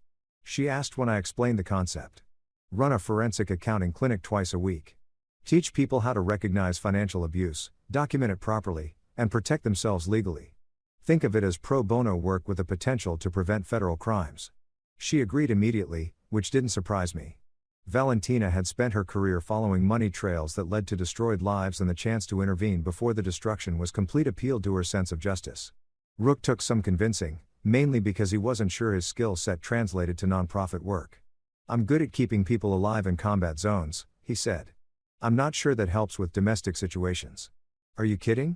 she asked when I explained the concept. "Run a forensic accounting clinic twice a week. Teach people how to recognize financial abuse, document it properly, and protect themselves legally. Think of it as pro bono work with the potential to prevent federal crimes." She agreed immediately, which didn't surprise me. Valentina had spent her career following money trails that led to destroyed lives, and the chance to intervene before the destruction was complete appeal to her sense of justice. Rook took some convincing, mainly because he wasn't sure his skill set translated to nonprofit work. "I'm good at keeping people alive in combat zones," he said. "I'm not sure that helps with domestic situations." "Are you kidding?"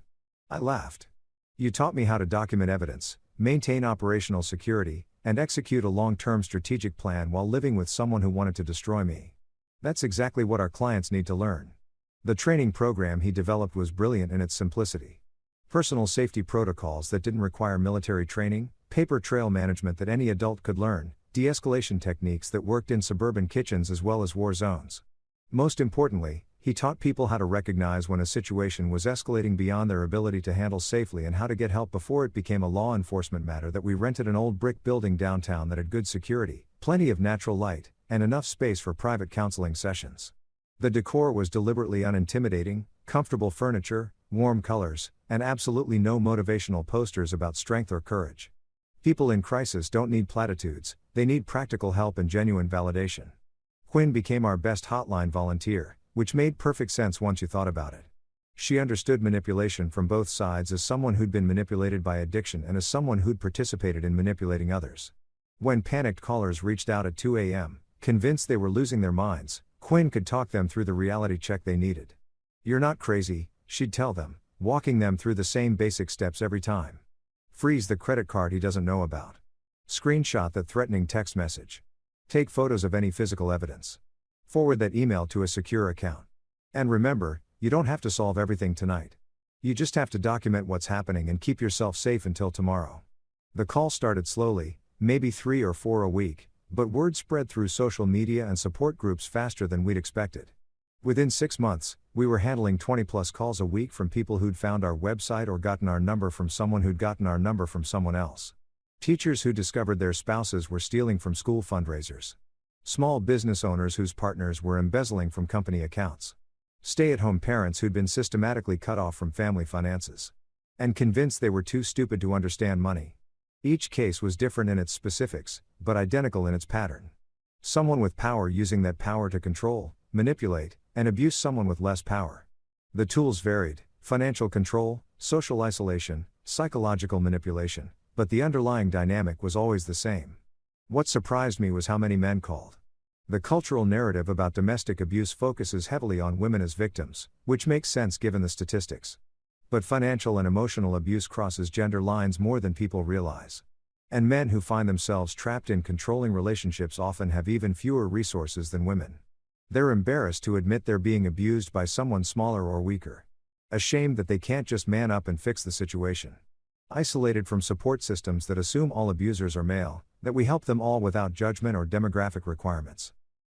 I laughed. "You taught me how to document evidence, maintain operational security, and execute a long-term strategic plan while living with someone who wanted to destroy me. That's exactly what our clients need to learn." The training program he developed was brilliant in its simplicity. Personal safety protocols that didn't require military training, paper trail management that any adult could learn, de-escalation techniques that worked in suburban kitchens as well as war zones. Most importantly, he taught people how to recognize when a situation was escalating beyond their ability to handle safely and how to get help before it became a law enforcement matter. That we rented an old brick building downtown that had good security, plenty of natural light, and enough space for private counseling sessions. The decor was deliberately unintimidating, comfortable furniture, warm colors, and absolutely no motivational posters about strength or courage. People in crisis don't need platitudes, they need practical help and genuine validation. Quinn became our best hotline volunteer, which made perfect sense once you thought about it. She understood manipulation from both sides, as someone who'd been manipulated by addiction and as someone who'd participated in manipulating others. When panicked callers reached out at 2 a.m., convinced they were losing their minds, Quinn could talk them through the reality check they needed. "You're not crazy," she'd tell them, walking them through the same basic steps every time. Freeze the credit card he doesn't know about. Screenshot that threatening text message. Take photos of any physical evidence. Forward that email to a secure account. And remember, you don't have to solve everything tonight. You just have to document what's happening and keep yourself safe until tomorrow. The call started slowly, maybe 3 or 4 a week, but word spread through social media and support groups faster than we'd expected. Within 6 months, we were handling 20+ calls a week from people who'd found our website or gotten our number from someone who'd gotten our number from someone else. Teachers who discovered their spouses were stealing from school fundraisers. Small business owners whose partners were embezzling from company accounts. Stay-at-home parents who'd been systematically cut off from family finances. And convinced they were too stupid to understand money. Each case was different in its specifics, but identical in its pattern. Someone with power using that power to control, manipulate, and abuse someone with less power. The tools varied: financial control, social isolation, psychological manipulation, but the underlying dynamic was always the same. What surprised me was how many men called. The cultural narrative about domestic abuse focuses heavily on women as victims, which makes sense given the statistics. But financial and emotional abuse crosses gender lines more than people realize. And men who find themselves trapped in controlling relationships often have even fewer resources than women. They're embarrassed to admit they're being abused by someone smaller or weaker. Ashamed that they can't just man up and fix the situation. Isolated from support systems that assume all abusers are male, that we help them all without judgment or demographic requirements.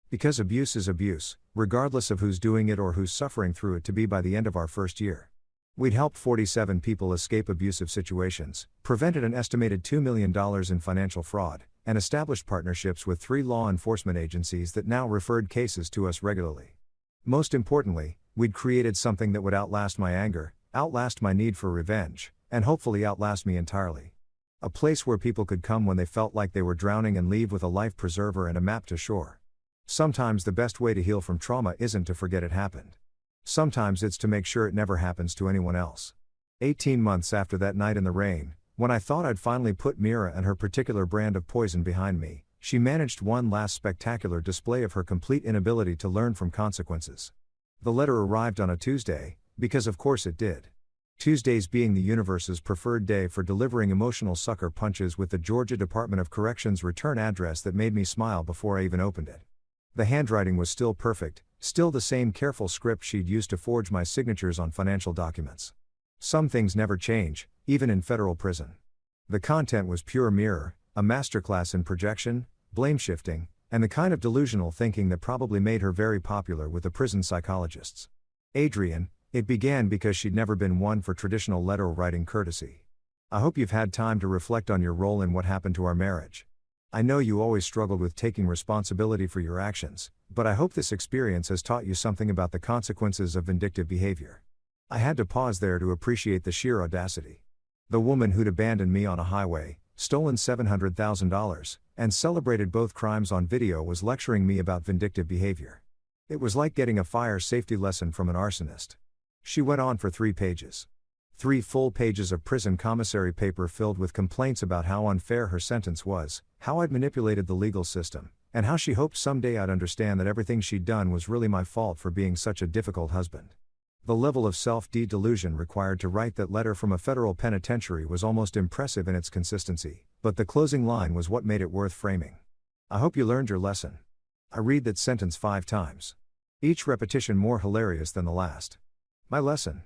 Because abuse is abuse, regardless of who's doing it or who's suffering through it. To be by the end of our first year, we'd helped 47 people escape abusive situations, prevented an estimated $2 million in financial fraud, and established partnerships with 3 law enforcement agencies that now referred cases to us regularly. Most importantly, we'd created something that would outlast my anger, outlast my need for revenge, and hopefully outlast me entirely. A place where people could come when they felt like they were drowning and leave with a life preserver and a map to shore. Sometimes the best way to heal from trauma isn't to forget it happened. Sometimes it's to make sure it never happens to anyone else. 18 months after that night in the rain, when I thought I'd finally put Mira and her particular brand of poison behind me, she managed one last spectacular display of her complete inability to learn from consequences. The letter arrived on a Tuesday, because of course it did. Tuesdays being the universe's preferred day for delivering emotional sucker punches, with the Georgia Department of Corrections return address that made me smile before I even opened it. The handwriting was still perfect, still the same careful script she'd used to forge my signatures on financial documents. Some things never change, even in federal prison. The content was pure mirror, a masterclass in projection, blame shifting, and the kind of delusional thinking that probably made her very popular with the prison psychologists. Adrian, it began because she'd never been one for traditional letter writing courtesy. I hope you've had time to reflect on your role in what happened to our marriage. I know you always struggled with taking responsibility for your actions, but I hope this experience has taught you something about the consequences of vindictive behavior. I had to pause there to appreciate the sheer audacity. The woman who'd abandoned me on a highway, stolen $700,000, and celebrated both crimes on video was lecturing me about vindictive behavior. It was like getting a fire safety lesson from an arsonist. She went on for 3 pages. 3 full pages of prison commissary paper filled with complaints about how unfair her sentence was, how I'd manipulated the legal system, and how she hoped someday I'd understand that everything she'd done was really my fault for being such a difficult husband. The level of self-delusion required to write that letter from a federal penitentiary was almost impressive in its consistency, but the closing line was what made it worth framing. I hope you learned your lesson. I read that sentence 5 times. Each repetition more hilarious than the last. My lesson.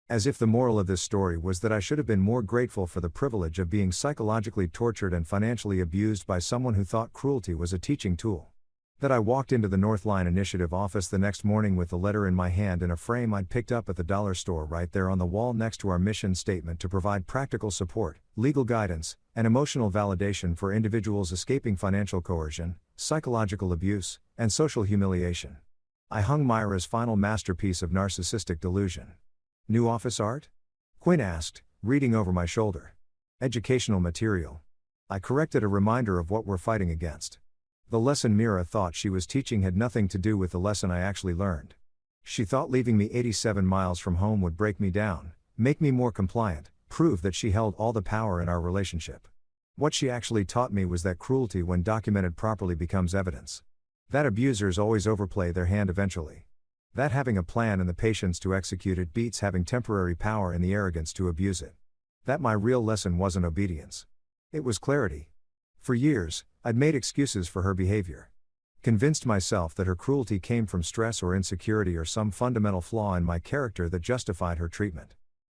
As if the moral of this story was that I should have been more grateful for the privilege of being psychologically tortured and financially abused by someone who thought cruelty was a teaching tool. That I walked into the Northline Initiative office the next morning with the letter in my hand in a frame I'd picked up at the dollar store right there on the wall next to our mission statement to provide practical support, legal guidance, and emotional validation for individuals escaping financial coercion, psychological abuse, and social humiliation. I hung Myra's final masterpiece of narcissistic delusion. New office art? Quinn asked, reading over my shoulder. Educational material. I corrected a reminder of what we're fighting against. The lesson Mira thought she was teaching had nothing to do with the lesson I actually learned. She thought leaving me 87 miles from home would break me down, make me more compliant, prove that she held all the power in our relationship. What she actually taught me was that cruelty, when documented properly, becomes evidence. That abusers always overplay their hand eventually. That having a plan and the patience to execute it beats having temporary power and the arrogance to abuse it. That my real lesson wasn't obedience. It was clarity. For years, I'd made excuses for her behavior. Convinced myself that her cruelty came from stress or insecurity or some fundamental flaw in my character that justified her treatment.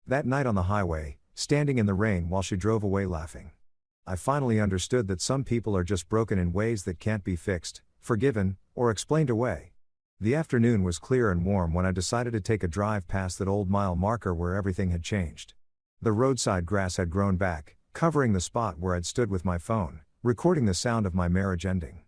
That night on the highway, standing in the rain while she drove away laughing, I finally understood that some people are just broken in ways that can't be fixed, forgiven, or explained away. The afternoon was clear and warm when I decided to take a drive past that old mile marker where everything had changed. The roadside grass had grown back, covering the spot where I'd stood with my phone, recording the sound of my marriage ending.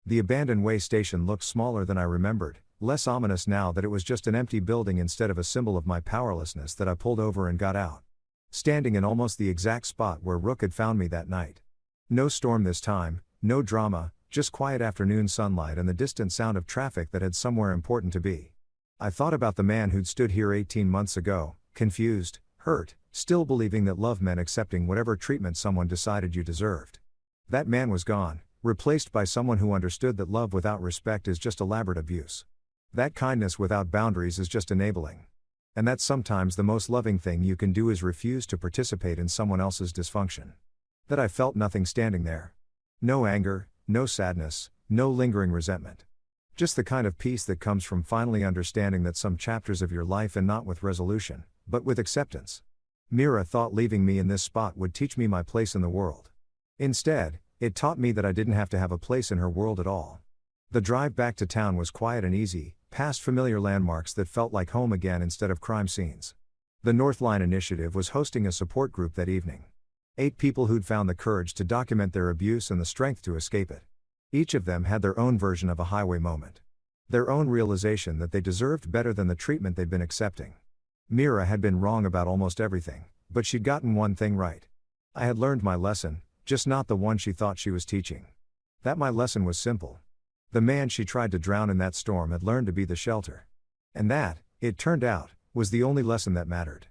The abandoned way station looked smaller than I remembered, less ominous now that it was just an empty building instead of a symbol of my powerlessness that I pulled over and got out. Standing in almost the exact spot where Rook had found me that night. No storm this time, no drama, just quiet afternoon sunlight and the distant sound of traffic that had somewhere important to be. I thought about the man who'd stood here 18 months ago, confused, hurt, still believing that love meant accepting whatever treatment someone decided you deserved. That man was gone, replaced by someone who understood that love without respect is just elaborate abuse. That kindness without boundaries is just enabling. And that sometimes the most loving thing you can do is refuse to participate in someone else's dysfunction. That I felt nothing standing there. No anger, no sadness, no lingering resentment. Just the kind of peace that comes from finally understanding that some chapters of your life end not with resolution, but with acceptance. Mira thought leaving me in this spot would teach me my place in the world. Instead, it taught me that I didn't have to have a place in her world at all. The drive back to town was quiet and easy, past familiar landmarks that felt like home again instead of crime scenes. The Northline Initiative was hosting a support group that evening. 8 people who'd found the courage to document their abuse and the strength to escape it. Each of them had their own version of a highway moment. Their own realization that they deserved better than the treatment they'd been accepting. Mira had been wrong about almost everything, but she'd gotten one thing right. I had learned my lesson, just not the one she thought she was teaching. That my lesson was simple. The man she tried to drown in that storm had learned to be the shelter. And that, it turned out, was the only lesson that mattered.